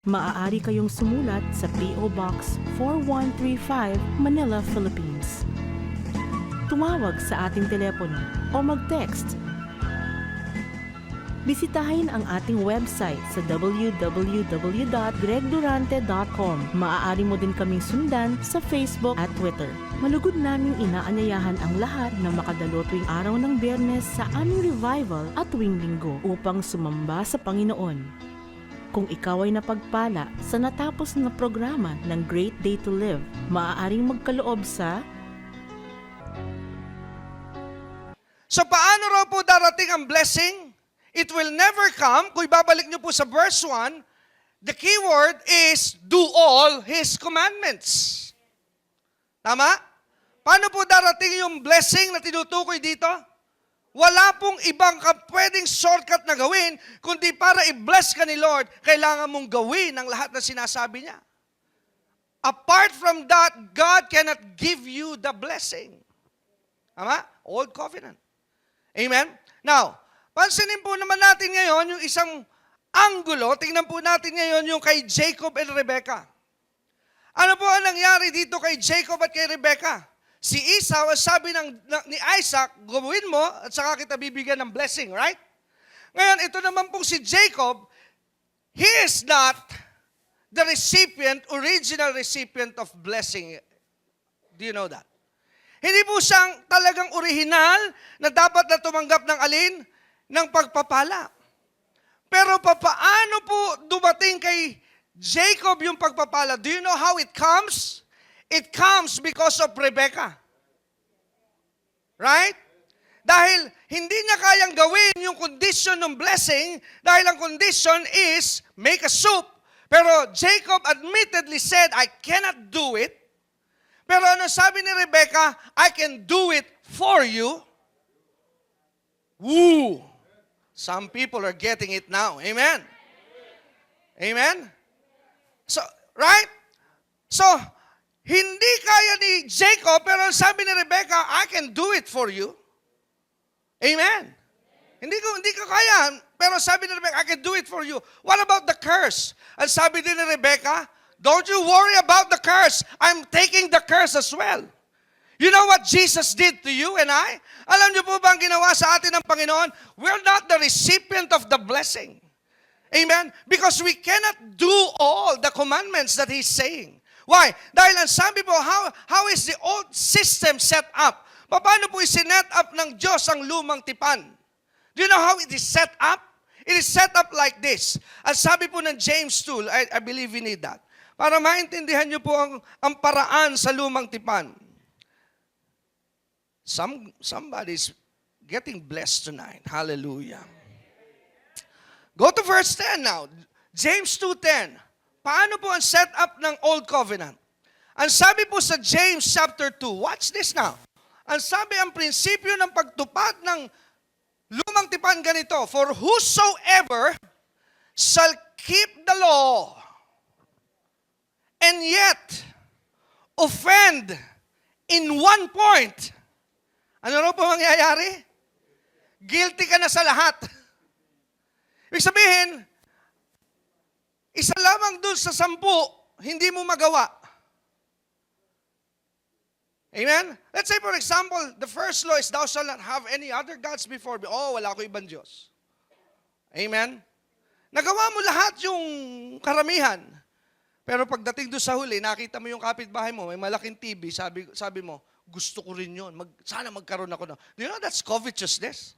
Maaari kayong sumulat sa P.O. Box 4135, Manila, Philippines. tumawag sa ating telepono o mag-text. Bisitahin ang ating website sa www.gregdurante.com. Maaari mo din kaming sundan sa Facebook at Twitter. Malugod naming inaanyayahan ang lahat na makadalo tuwing araw ng Biyernes sa aming revival at tuwing linggo upang sumamba sa Panginoon. Kung ikaw ay napagpala sa natapos na programa ng Great Day to Live, maaaring magkaloob sa So paano raw po darating ang blessing? It will never come. Kung ibabalik niyo po sa verse 1, the key word is do all His commandments. Tama? Paano po darating yung blessing na tinutukoy dito? Wala pong ibang pwedeng shortcut na gawin, kundi para i-bless ka ni Lord, kailangan mong gawin ang lahat na sinasabi niya. Apart from that, God cannot give you the blessing. Tama? Old covenant. Amen? Now, pansinin po naman natin ngayon yung isang anggulo. Tingnan po natin ngayon yung kay Jacob and Rebecca. Ano po ang nangyari dito kay Jacob at kay Rebecca? Si Esau, sabi ni Isaac, gawin mo at saka kita bibigyan ng blessing, right? Ngayon, ito naman pong si Jacob, he is not the original recipient of blessing. Do you know that? Hindi po siyang talagang original na dapat na tumanggap ng alin? Ng pagpapala. Pero papaano po dumating kay Jacob yung pagpapala? Do you know how it comes? It comes because of Rebecca. Right? Dahil hindi niya kayang gawin yung condition ng blessing dahil ang condition is make a soup. Pero Jacob admittedly said, I cannot do it. Pero ano sabi ni Rebecca? I can do it for you. Woo! Some people are getting it now. Amen? Amen? So, right? So, hindi kaya ni Jacob, pero sabi ni Rebecca, I can do it for you. Amen? Hindi ko kaya, pero sabi ni Rebecca, I can do it for you. What about the curse? Ang sabi din ni Rebecca, don't you worry about the curse. I'm taking the curse as well. You know what Jesus did to you and I? Alam niyo po ba ang ginawa sa atin ng Panginoon? We're not the recipient of the blessing. Amen? Because we cannot do all the commandments that He's saying. Why? Dahil ang sabi po, how is the old system set up? Paano po isinet up ng Diyos ang lumang tipan? Do you know how it is set up? It is set up like this. Ang sabi po ng James 2, I believe we need that. Para maintindihan niyo po ang paraan sa lumang tipan. Somebody's getting blessed tonight. Hallelujah. Go to verse 10 now. James 2:10. Paano po ang setup ng Old Covenant? Ang sabi po sa James chapter 2, watch this now. Ang sabi ang prinsipyo ng pagtupad ng lumang tipan ganito, for whosoever shall keep the law and yet offend in one point, ano raw po mangyayari? Guilty ka na sa lahat. Ibig sabihin, isa lamang dun sa 10, hindi mo magawa. Amen? Let's say for example, the first law is, thou shalt not have any other gods before me. Oh, wala ko ibang Diyos. Amen? Nagawa mo lahat yung karamihan. Pero pagdating doon sa huli, nakita mo yung kapitbahay mo, may malaking TV, sabi mo, gusto ko rin yun. Sana magkaroon ako na. Do you know that's covetousness?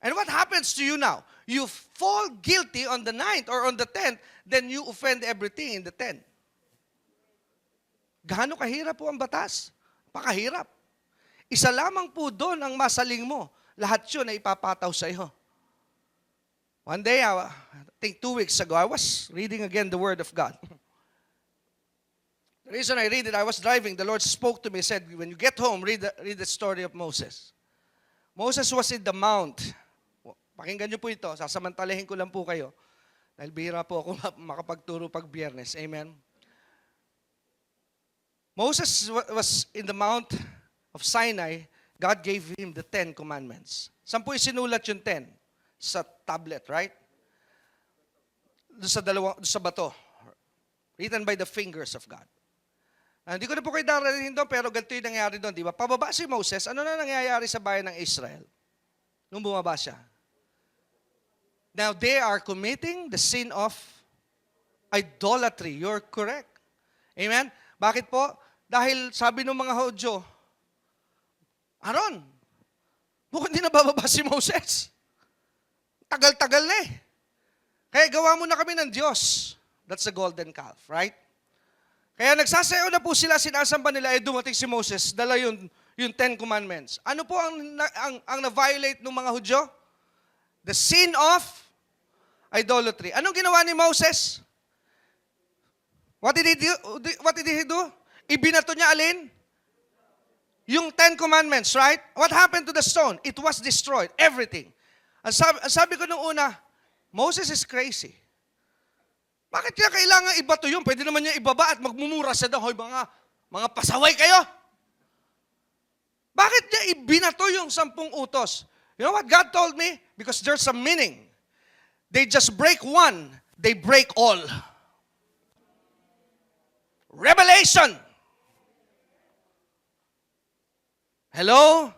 And what happens to you now? You fall guilty on the 9th or on the 10th, then you offend everything in the 10th. Gaano kahirap po ang batas? Pakahirap. Isa lamang po doon ang masaling mo. Lahat yun ay ipapataw sa iyo. One day, I think 2 weeks ago, I was reading again the Word of God. The reason I read it, I was driving, the Lord spoke to me, said, when you get home, read the story of Moses. Moses was in the mount. Pakinggan niyo po ito, sasamantalahin ko lang po kayo. Dahil bihira po ako makapagturo pag Biyernes. Amen? Moses was in the Mount of Sinai. God gave him the 10 commandments. Saan po isinulat yung 10? Sa tablet, right? Doon sa bato. Written by the fingers of God. Hindi ko na po kayo darating doon, pero ganito yung nangyari doon, di ba? Pababa si Moses, ano na nangyayari sa bayan ng Israel? Nung bumaba siya. Now, they are committing the sin of idolatry. You're correct. Amen? Bakit po? Dahil sabi ng mga Hudyo, Aaron, mukhang hindi na bababa si Moses. Tagal-tagal na eh. Kaya gawa mo na kami ng Diyos. That's the golden calf, right? Kaya nagsasayaw na po sila, sinasamba nila, dumating si Moses, dala yung Ten Commandments. Ano po ang na-violate ng mga Hudyo? The sin of idolatry. Anong ginawa ni Moses? What did he do? Ibinato niya alin? Yung Ten Commandments, right? What happened to the stone? It was destroyed. Everything. Ang sabi ko nung una, Moses is crazy. Bakit niya kailangan ibato yun? Pwede naman niya ibaba at magmumura siya daw, hoy mga pasaway kayo. Bakit niya ibinato yung 10 utos? You know what God told me? Because there's a meaning. They just break one, they break all. Revelation. Hello?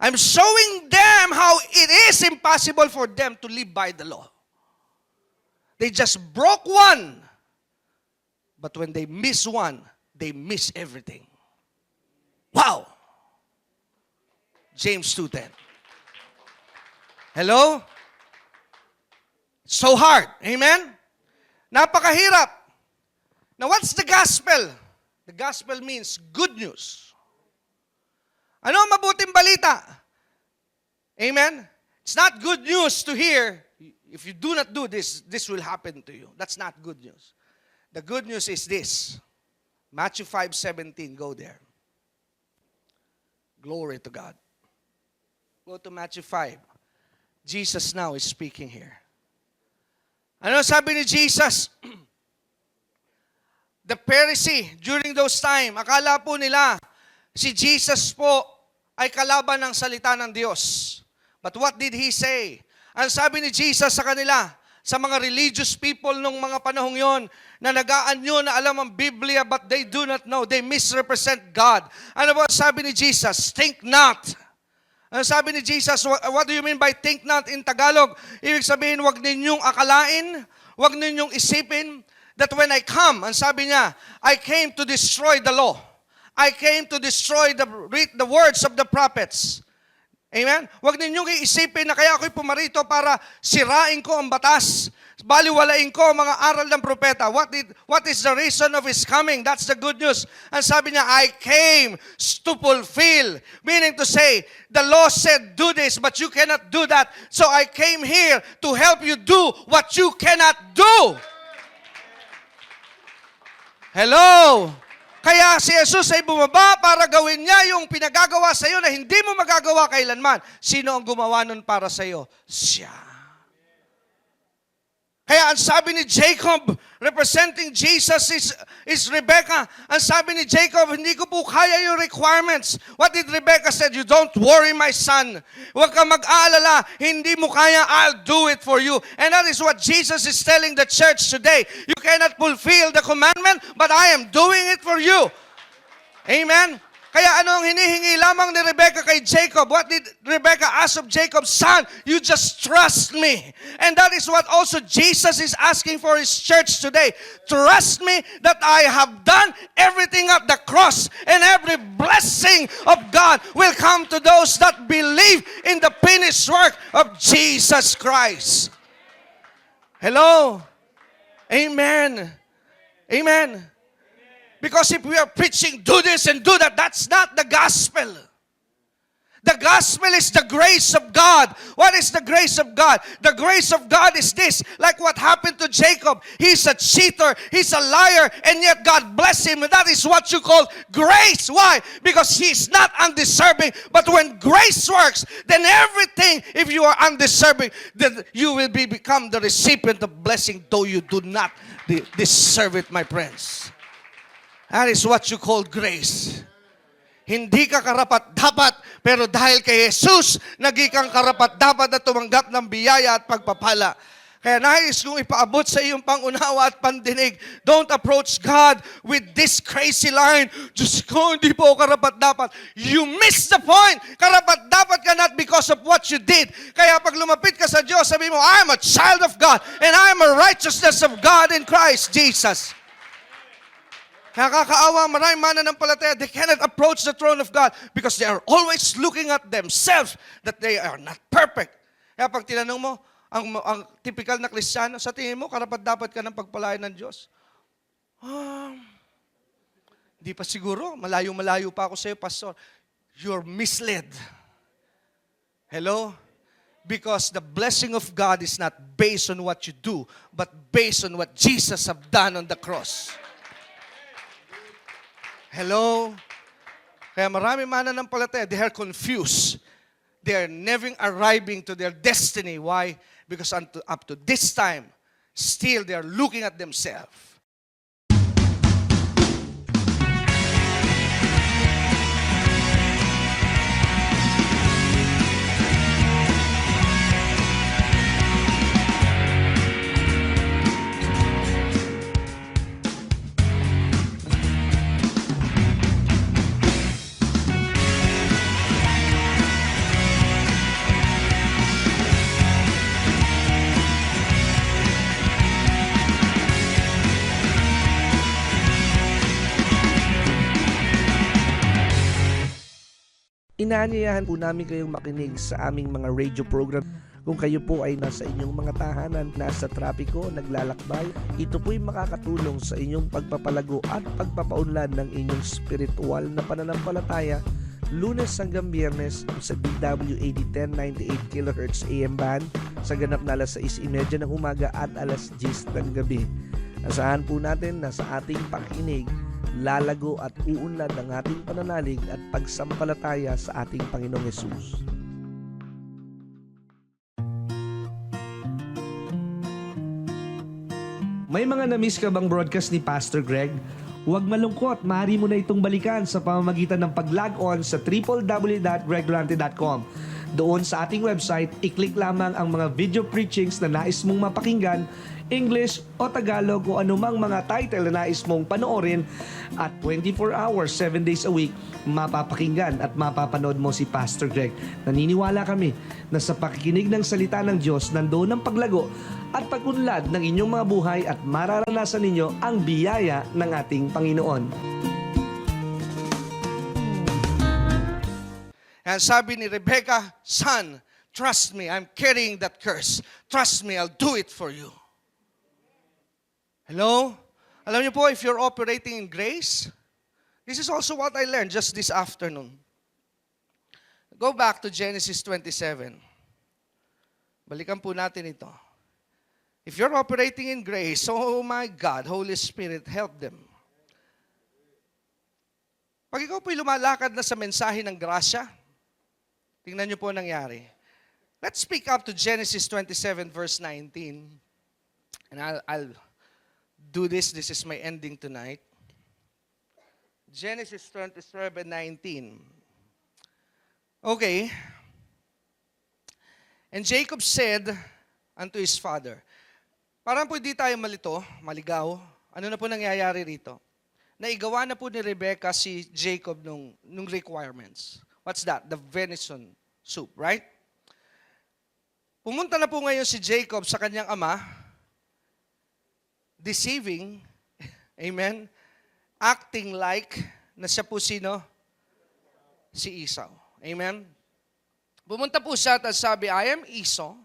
I'm showing them how it is impossible for them to live by the law. They just broke one. But when they miss one, they miss everything. Wow! James 2:10. Hello? So hard. Amen? Napakahirap. Now, what's the gospel? The gospel means good news. Ano ang mabuting balita? Amen? It's not good news to hear, if you do not do this, this will happen to you. That's not good news. The good news is this. Matthew 5:17, go there. Glory to God. Go to Matthew 5. Jesus now is speaking here. Ano sabi ni Jesus? The Pharisee, during those time, akala po nila, si Jesus po ay kalaban ng salita ng Diyos. But what did He say? Ang sabi ni Jesus sa kanila, sa mga religious people nung mga panahong yon, na nag-aanyo na alam ang Biblia but they do not know. They misrepresent God. Ano ba sabi ni Jesus? Think not. Ano sabi ni Jesus? What do you mean by think not in Tagalog? Ibig sabihin, wag ninyong akalain, wag ninyong isipin that when I come, ang sabi niya, I came to destroy the law. I came to destroy the words of the prophets. Amen? Huwag ninyong iisipin na kaya ako'y pumarito para sirain ko ang batas. Baliwalain ko ang mga aral ng propeta. What is the reason of His coming? That's the good news. Ang sabi niya, I came to fulfill. Meaning to say, the law said, do this, but you cannot do that. So I came here to help you do what you cannot do. Hello? Kaya si Jesus ay bumaba para gawin niya yung pinagagawa sa iyo na hindi mo magagawa kailanman. Sino ang gumawa nun para sa iyo? Siya. Kaya ang sabi ni Jacob, representing Jesus is Rebecca. Ang sabi ni Jacob, hindi ko po kaya yung requirements. What did Rebecca said? You don't worry, my son. Huwag kang mag-aalala. Hindi mo kaya, I'll do it for you. And that is what Jesus is telling the church today. You cannot fulfill the commandment, but I am doing it for you. Amen? Kaya ano ang hinihingi lamang ni Rebecca kay Jacob? What did Rebecca ask of Jacob? Son, you just trust me. And that is what also Jesus is asking for His church today. Trust me that I have done everything at the cross, and every blessing of God will come to those that believe in the finished work of Jesus Christ. Hello? Amen. Amen. Because if we are preaching, do this and do that, that's not the gospel. The gospel is the grace of God. What is the grace of God? The grace of God is this, like what happened to Jacob. He's a cheater, he's a liar, and yet God bless him. And that is what you call grace. Why? Because he's not undeserving. But when grace works, then everything, if you are undeserving, then you will become the recipient of blessing, though you do not deserve it, my friends. That is what you call grace. Hindi ka karapat-dapat, pero dahil kay Jesus, naging kang karapat-dapat na tumanggap ng biyaya at pagpapala. Kaya nais kong ipaabot sa iyong pangunawa at pandinig. Don't approach God with this crazy line. Diyos ko, hindi po karapat-dapat. You missed the point. Karapat-dapat ka not because of what you did. Kaya pag lumapit ka sa Diyos, sabi mo, I'm a child of God and I'm a righteousness of God in Christ Jesus. Nakakaawa, maraming mananampalataya, they cannot approach the throne of God because they are always looking at themselves that they are not perfect. Kaya pag tinanong mo, ang typical na Kristiyano, sa tingin mo, karapat-dapat ka ng pagpalain ng Diyos? Hindi pa siguro. Malayo-malayo pa ako sa iyo, Pastor. You're misled. Hello? Because the blessing of God is not based on what you do, but based on what Jesus have done on the cross. Hello? Kaya marami mananampalataya, they are confused. They are never arriving to their destiny. Why? Because up to this time, still they are looking at themselves. Inaanyayahan po namin kayong makinig sa aming mga radio program. Kung kayo po ay nasa inyong mga tahanan, nasa trapiko, naglalakbay, ito po'y makakatulong sa inyong pagpapalago at pagpapaunlad ng inyong spiritual na pananampalataya Lunes hanggang Biyernes sa DWAD 1098 kHz AM band sa ganap na alas 6:30 ng umaga at alas 10 ng gabi. Asahan po natin na sa ating pakinig, lalago at uunlad ang ating pananalig at pagsampalataya sa ating Panginoong Hesus. May mga na-miss ka bang broadcast ni Pastor Greg? Huwag malungkot, maaari mo na itong balikan sa pamamagitan ng pag-log on sa www.gregrante.com. Doon sa ating website, i-click lamang ang mga video preachings na nais mong mapakinggan, English o Tagalog o anumang mga title na nais mong panoorin at 24 hours, 7 days a week, mapapakinggan at mapapanood mo si Pastor Greg. Naniniwala kami na sa pakikinig ng salita ng Diyos, nandoon ang paglago at pag-unlad ng inyong mga buhay at mararanasan ninyo ang biyaya ng ating Panginoon. And sabi ni Rebecca, son, trust me, I'm carrying that curse. Trust me, I'll do it for you. Hello? Alam niyo po, if you're operating in grace, this is also what I learned just this afternoon. Go back to Genesis 27. Balikan po natin ito. If you're operating in grace, oh my God, Holy Spirit, help them. Pag ikaw po'y lumalakad na sa mensahe ng grasya, tingnan niyo po ang nangyari. Let's speak up to Genesis 27 verse 19. And I'll do this. This is my ending tonight. Genesis 27:19. Okay. And Jacob said unto his father, parang po di tayo maligaw. Ano na po nangyayari rito? Naigawa na po ni Rebecca si Jacob nung requirements. What's that? The venison soup, right? Pumunta na po ngayon si Jacob sa kanyang ama, deceiving, amen, acting like na siya po sino? Si Esau. Amen? Pumunta po siya at sabi, I am Esau,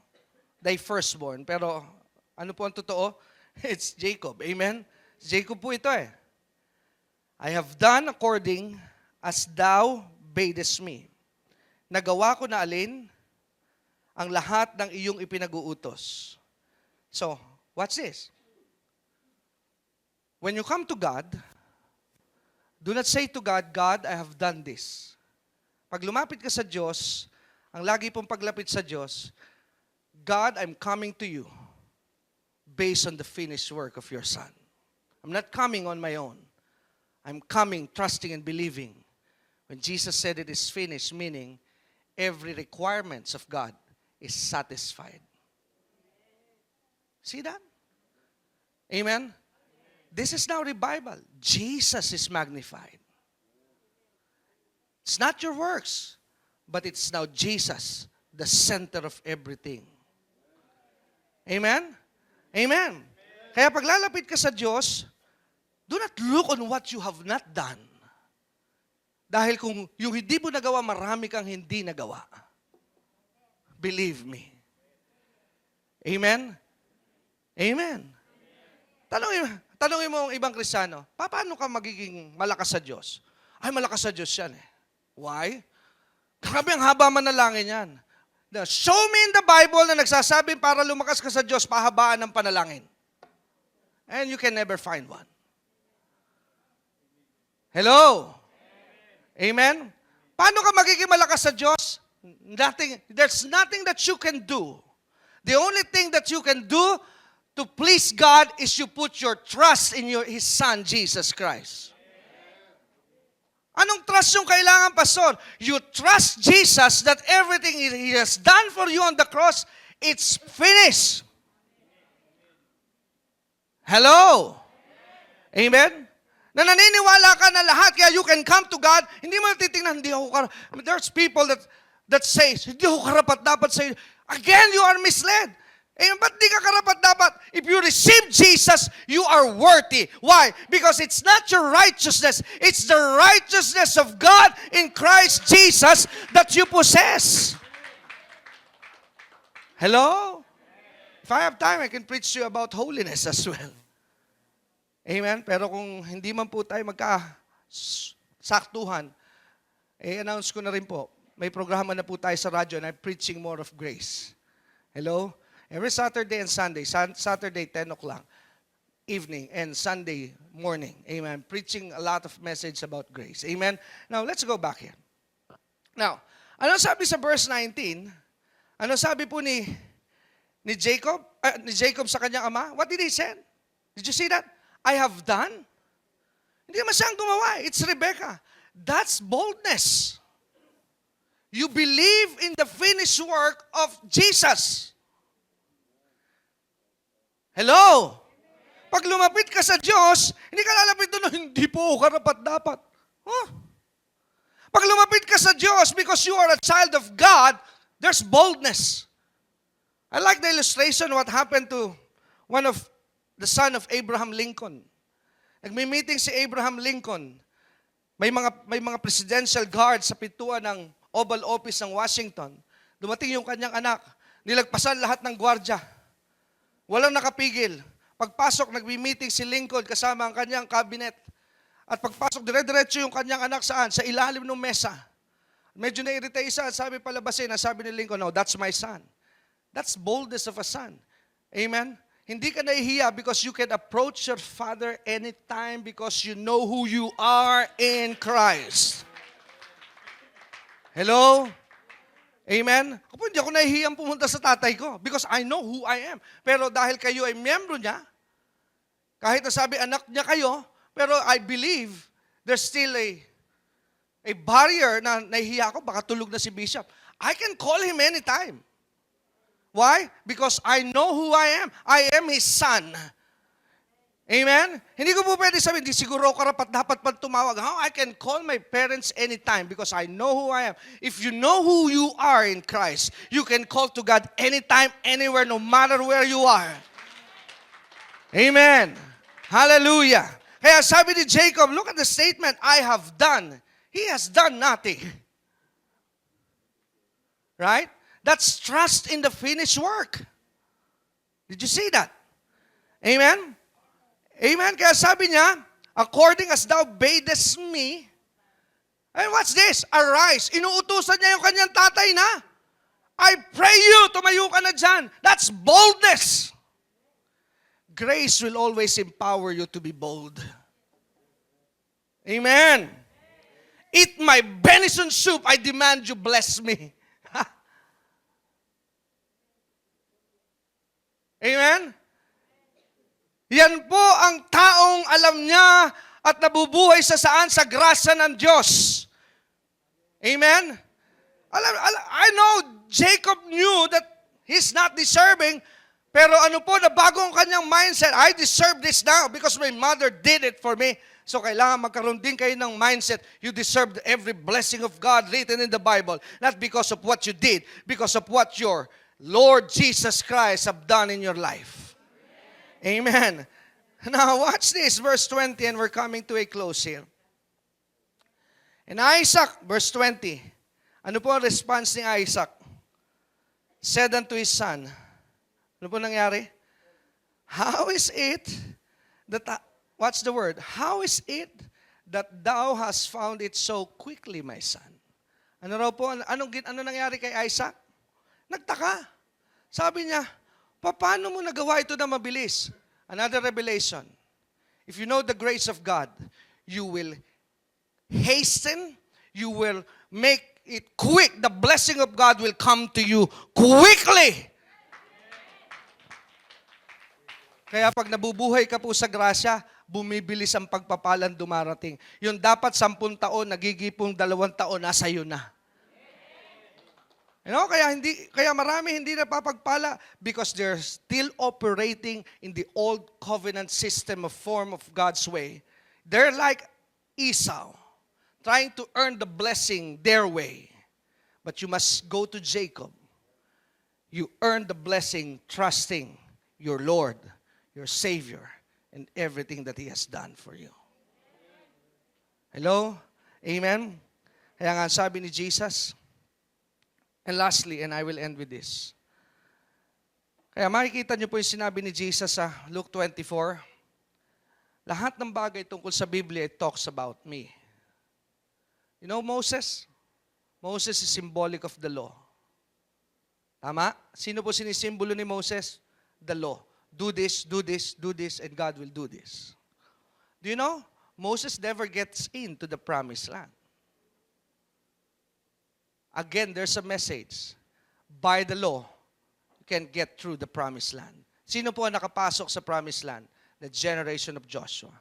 thy firstborn. Pero ano po ang totoo? It's Jacob. Amen? Jacob po ito eh. I have done according as thou badest me. Nagawa ko na alin ang lahat ng iyong ipinag-uutos. So, what's this? When you come to God, do not say to God, God, I have done this. Pag lumapit ka sa Diyos, ang lagi pong paglapit sa Diyos, God, I'm coming to you based on the finished work of your Son. I'm not coming on my own. I'm coming, trusting and believing. When Jesus said it is finished, meaning every requirements of God is satisfied. See that? Amen? This is now revival. Jesus is magnified. It's not your works, but it's now Jesus, the center of everything. Amen? Amen. Kaya paglalapit ka sa Diyos, do not look on what you have not done. Dahil kung yung hindi mo nagawa, marami kang hindi nagawa. Believe me. Amen? Amen. Tanungin mo ang ibang Kristiyano, paano ka magiging malakas sa Diyos? Ay, malakas sa Diyos yan eh. Why? Grabe ang haba manalangin yan. Now, show me in the Bible na nagsasabi para lumakas ka sa Diyos, pahabaan ng panalangin. And you can never find one. Hello? Amen? Paano ka magiging malakas sa Diyos? There's nothing that you can do. The only thing that you can do to please God is you put your trust in His Son, Jesus Christ. Anong trust yung kailangan, Pastor? You trust Jesus that everything He has done for you on the cross, it's finished. Hello? Amen? Na naniniwala ka na lahat, kaya you can come to God, hindi mo titingnan, hindi ako there's people that say, hindi ako karapat-dapat sa iyo. Again, you are misled. Eh, ba't di ka karapat-dapat? If you receive Jesus, you are worthy. Why? Because it's not your righteousness. It's the righteousness of God in Christ Jesus that you possess. Hello? If I have time, I can preach to you about holiness as well. Amen? Pero kung hindi man po tayo magkasaktuhan, announce ko na rin po, may programa na po tayo sa radyo and I'm preaching more of grace. Hello? Every Saturday and Sunday, Saturday 10 o'clock evening and Sunday morning. Amen. Preaching a lot of message about grace. Amen. Now, let's go back here. Now, ano sabi sa verse 19? Ano sabi po ni Jacob? Ni Jacob sa kanyang ama? What did he say? Did you see that? I have done. Hindi naman siyang gumawa. It's Rebecca. That's boldness. You believe in the finished work of Jesus. Hello? Pag lumapit ka sa Diyos, hindi ka lalapit doon, hindi po karapat-dapat. Huh? Pag lumapit ka sa Diyos because you are a child of God, there's boldness. I like the illustration what happened to one of the son of Abraham Lincoln. Nagmi-meeting si Abraham Lincoln. May mga presidential guard sa pintuan ng Oval Office ng Washington. Dumating yung kanyang anak. Nilagpasan lahat ng gwardya. Walang nakapigil. Pagpasok, nagmi-meeting si Lincoln kasama ang kanyang cabinet. At pagpasok, dire-diretso yung kanyang anak saan? Sa ilalim ng mesa. Medyo na-irita isa, sabi palabasin, sabi ni Lincoln, no, that's my son. That's boldness of a son. Amen? Hindi ka nahihiya because you can approach your father anytime because you know who you are in Christ. Hello? Amen? Ako hindi ako nahihiyang pumunta sa tatay ko because I know who I am. Pero dahil kayo ay miyembro niya, kahit na sabi anak niya kayo, pero I believe there's still a barrier na nahihiya ako, baka tulog na si Bishop. I can call him anytime. Why? Because I know who I am. I am his son. Amen? Hindi ko po pwede sabihin, hindi siguro karapat dapat pag tumawag. How? I can call my parents anytime because I know who I am. If you know who you are in Christ, you can call to God anytime, anywhere, no matter where you are. Amen. Hallelujah. Kaya sabi ni Jacob, look at the statement, I have done. He has done nothing. Right? That's trust in the finished work. Did you see that? Amen? Amen? Kaya sabi niya, according as thou badest me, and what's this? Arise. Inuutusan niya yung kanyang tatay na, I pray you, tumayo ka na dyan. That's boldness. Grace will always empower you to be bold. Amen. Eat my venison soup, I demand you bless me. Amen? Yan po ang taong alam niya at nabubuhay sa saan? Sa grasya ng Diyos. Amen? I know Jacob knew that he's not deserving, Pero ano po, nabago ang kanyang mindset. I deserve this now because my mother did it for me. So kailangan magkaroon din kayo ng mindset. You deserve every blessing of God written in the Bible. Not because of what you did, because of what your Lord Jesus Christ have done in your life. Amen. Now watch this, verse 20, and we're coming to a close here. And Isaac, verse 20, ano po ang response ni Isaac? Said unto his son, ano po nangyari? How is it that, what's the word? How is it that thou hast found it so quickly, my son? Ano raw po, ano nangyari kay Isaac? Nagtaka. Sabi niya, paano mo nagawa ito na mabilis? Another revelation. If you know the grace of God, you will hasten, you will make it quick. The blessing of God will come to you quickly. Kaya pag nabubuhay ka po sa grasya, bumibilis ang pagpapalan dumarating. Yung dapat 10 taon, nagigipong 2 taon, nasa iyo na. You know, kaya marami hindi napapagpala because they're still operating in the old covenant system of form of God's way. They're like Esau, trying to earn the blessing their way. But you must go to Jacob. You earn the blessing trusting your Lord, your Savior, and everything that He has done for you. Hello? Amen? Kaya nga sabi ni Jesus, and lastly, and I will end with this. Kaya makikita niyo po yung sinabi ni Jesus sa Luke 24, lahat ng bagay tungkol sa Biblia, it talks about me. You know Moses? Moses is symbolic of the law. Tama? Sino po sinisimbolo ni Moses? The law. Do this, do this, do this, and God will do this. Do you know? Moses never gets into the promised land. Again, there's a message. By the law, you can get through the promised land. Sino po ang nakapasok sa promised land? The generation of Joshua.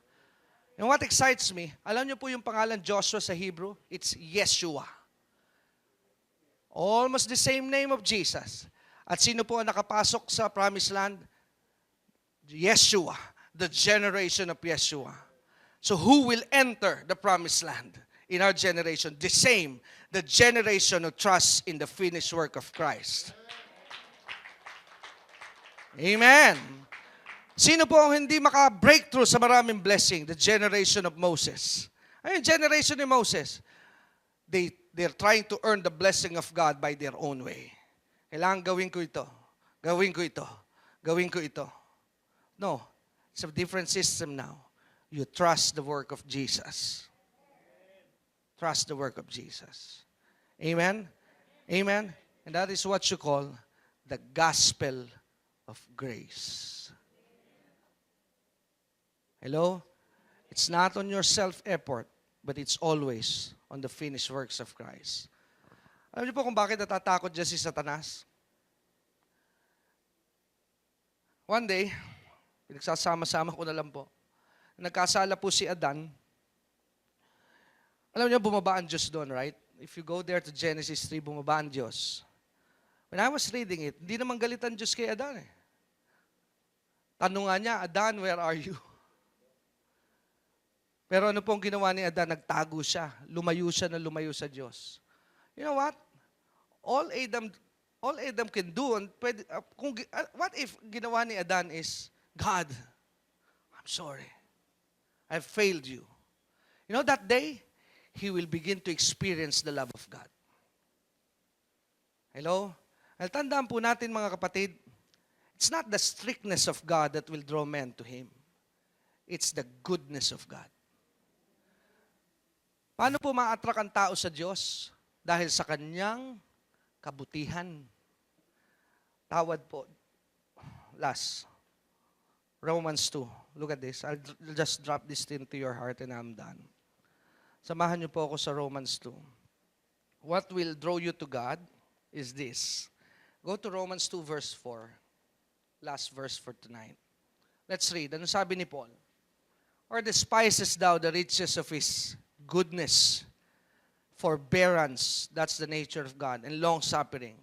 And what excites me, alam niyo po yung pangalan Joshua sa Hebrew? It's Yeshua. Almost the same name of Jesus. At sino po ang nakapasok sa promised land? Yeshua, the generation of Yeshua. So who will enter the promised land in our generation? The same, the generation who trusts in the finished work of Christ. Amen. Sino po ang hindi maka-breakthrough sa maraming blessing? The generation of Moses. Ay, generation ni Moses. They're trying to earn the blessing of God by their own way. Kailangan gawin ko ito. Gawin ko ito. Gawin ko ito. No. It's a different system now. You trust the work of Jesus. Trust the work of Jesus. Amen? Amen? And that is what you call the gospel of grace. Hello? It's not on your self-effort, but it's always on the finished works of Christ. Alam niyo po kung bakit natatakot dyan si Satanas? One day, pinagsasama-sama ko na lang po, nagkasala po si Adan. Alam niyo, bumaba ang Diyos doon, right? If you go there to Genesis 3, bumaba ang Diyos. When I was reading it, hindi naman galit ang Diyos kay Adan eh. Tanong nga niya, Adan, where are you? Pero ano pong ginawa ni Adan? Nagtago siya. Lumayo siya na lumayo sa Diyos. You know what? All Adam can do, what if ginawa ni Adan is, God, I'm sorry. I failed you. You know, that day, he will begin to experience the love of God. Hello? At tandaan po natin mga kapatid, it's not the strictness of God that will draw men to Him. It's the goodness of God. Paano po ma-attract ang tao sa Diyos? Dahil sa Kanyang kabutihan. Tawad po. Last. Romans 2. Look at this. I'll just drop this into your heart and I'm done. Samahan niyo po ako sa Romans 2. What will draw you to God is this. Go to Romans 2 verse 4. Last verse for tonight. Let's read. Ano sabi ni Paul? Or despisest thou the riches of His goodness, forbearance, that's the nature of God, and long-suffering,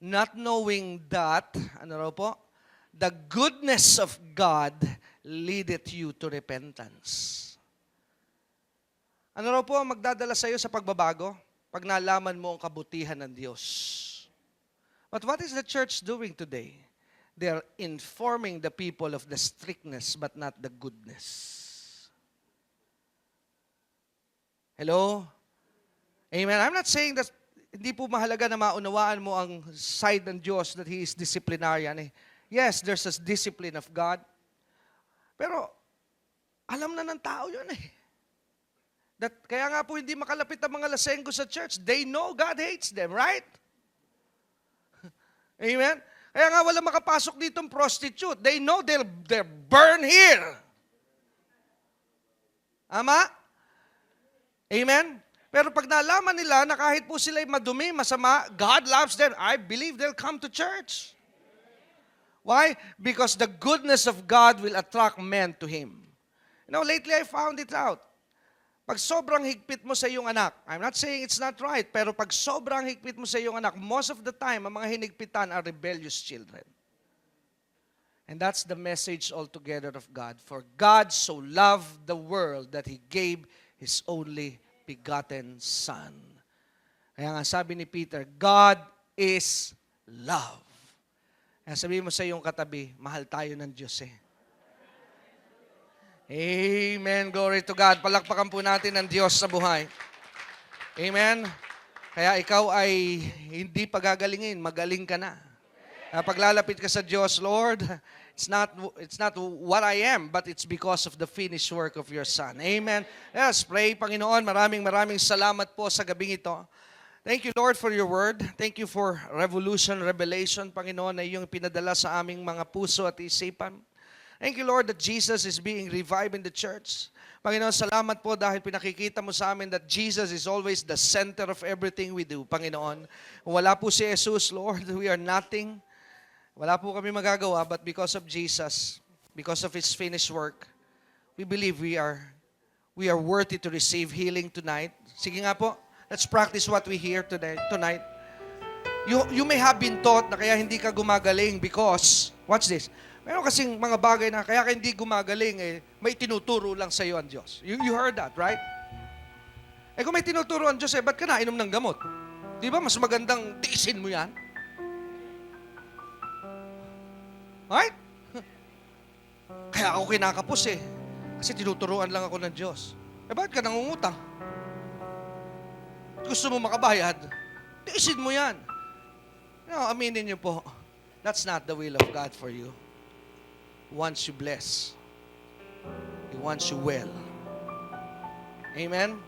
not knowing that, ano raw po? the goodness of God leadeth you to repentance. Ano raw po ang magdadala sa iyo sa pagbabago? Pag nalaman mo ang kabutihan ng Diyos. But what is the church doing today? They are informing the people of the strictness but not the goodness. Hello? Amen. I'm not saying that hindi po mahalaga na maunawaan mo ang side ng Diyos that He is disciplinarian. Yes, there's a discipline of God. Pero alam na ng tao yun eh. Kaya nga po hindi makalapit ang mga lasenggo sa church. They know God hates them, right? Amen? Kaya nga wala makapasok ditong prostitute. They know they'll burn here. Ama? Amen? Pero pag nalaman nila na kahit po sila'y madumi, masama, God loves them. I believe they'll come to church. Why? Because the goodness of God will attract men to Him. You know, lately I found it out. Pag sobrang higpit mo sa iyong anak, I'm not saying it's not right, pero pag sobrang higpit mo sa iyong anak, most of the time, ang mga hinigpitan are rebellious children. And that's the message altogether of God. For God so loved the world that He gave His only begotten Son. Kaya nga sabi ni Peter, God is love. Kaya sabihin mo sa iyong katabi, mahal tayo ng Diyos eh. Amen. Glory to God. Palakpakan po natin ang Diyos sa buhay. Amen. Kaya ikaw ay hindi pagagalingin, magaling ka na. Paglalapit ka sa Diyos, Lord, it's not what I am, but it's because of the finished work of your Son. Amen. Yes, pray, Panginoon. Maraming salamat po sa gabing ito. Thank you, Lord, for your word. Thank you for revelation, Panginoon, na iyong pinadala sa aming mga puso at isipan. Thank you, Lord, that Jesus is being revived in the church. Panginoon, salamat po dahil pinakikita mo sa amin that Jesus is always the center of everything we do, Panginoon. Kung wala po si Jesus, Lord, we are nothing. Wala po kami magagawa, but because of Jesus, because of His finished work, we believe we are worthy to receive healing tonight. Sige nga po, let's practice what we hear tonight. You may have been taught na kaya hindi ka gumagaling because, watch this, meron kasing mga bagay na kaya ka hindi gumagaling, may tinuturo lang sa iyo ang Diyos. You heard that, right? Kung may tinuturo ang Diyos, ba't ka nainom ng gamot? Di ba mas magandang tiisin mo yan? Right? Kaya ako kinakapos kasi tinuturuan lang ako ng Diyos. Bakit ka nangungutang? Gusto mo makabayad? Tiisin mo yan. No, aminin niyo po, that's not the will of God for you. He wants you blessed. He wants you well. Amen?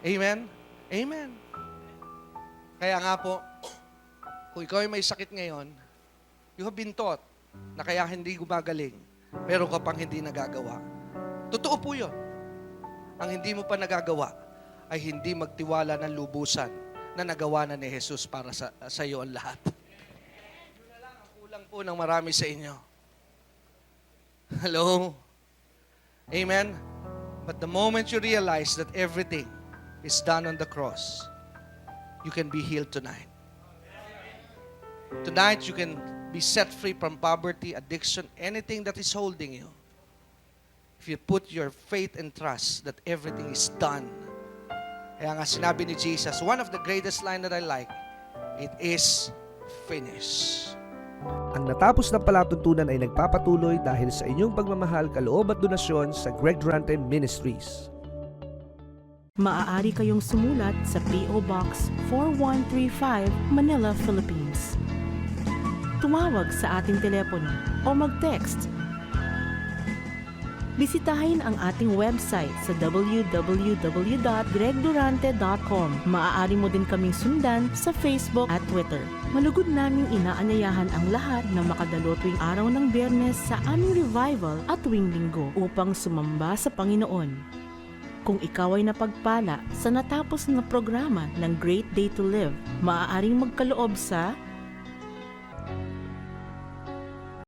Amen? Amen. Kaya nga po, kung ikaw ay may sakit ngayon, you have been taught na kaya hindi gumagaling, pero ka pang hindi nagagawa. Totoo po yun. Ang hindi mo pa nagagawa ay hindi magtiwala ng lubusan na nagawa na ni Jesus para sa iyo ang lahat. Yun na lang ang kulang po ng marami sa inyo. Hello? Amen? But the moment you realize that everything is done on the cross, you can be healed tonight. Tonight, you can be set free from poverty, addiction, anything that is holding you. If you put your faith and trust that everything is done. Kaya nga sinabi ni Jesus, one of the greatest line that I like, it is finished. Ang natapos na palatuntunan ay nagpapatuloy dahil sa inyong pagmamahal, kaloob at donasyon sa Greg Durante Ministries. Maaari kayong sumulat sa P.O. Box 4135, Manila, Philippines. Tumawag sa ating telepono o mag-text. Bisitahin ang ating website sa www.gregdurante.com. Maaari mo din kaming sundan sa Facebook at Twitter. Malugod naming inaanyayahan ang lahat na makadalo tuwing araw ng Biyernes sa aming revival at tuwing Linggo upang sumamba sa Panginoon. Kung ikaw ay napagpala sa natapos na programa ng Great Day to Live, maaaring magkaloob sa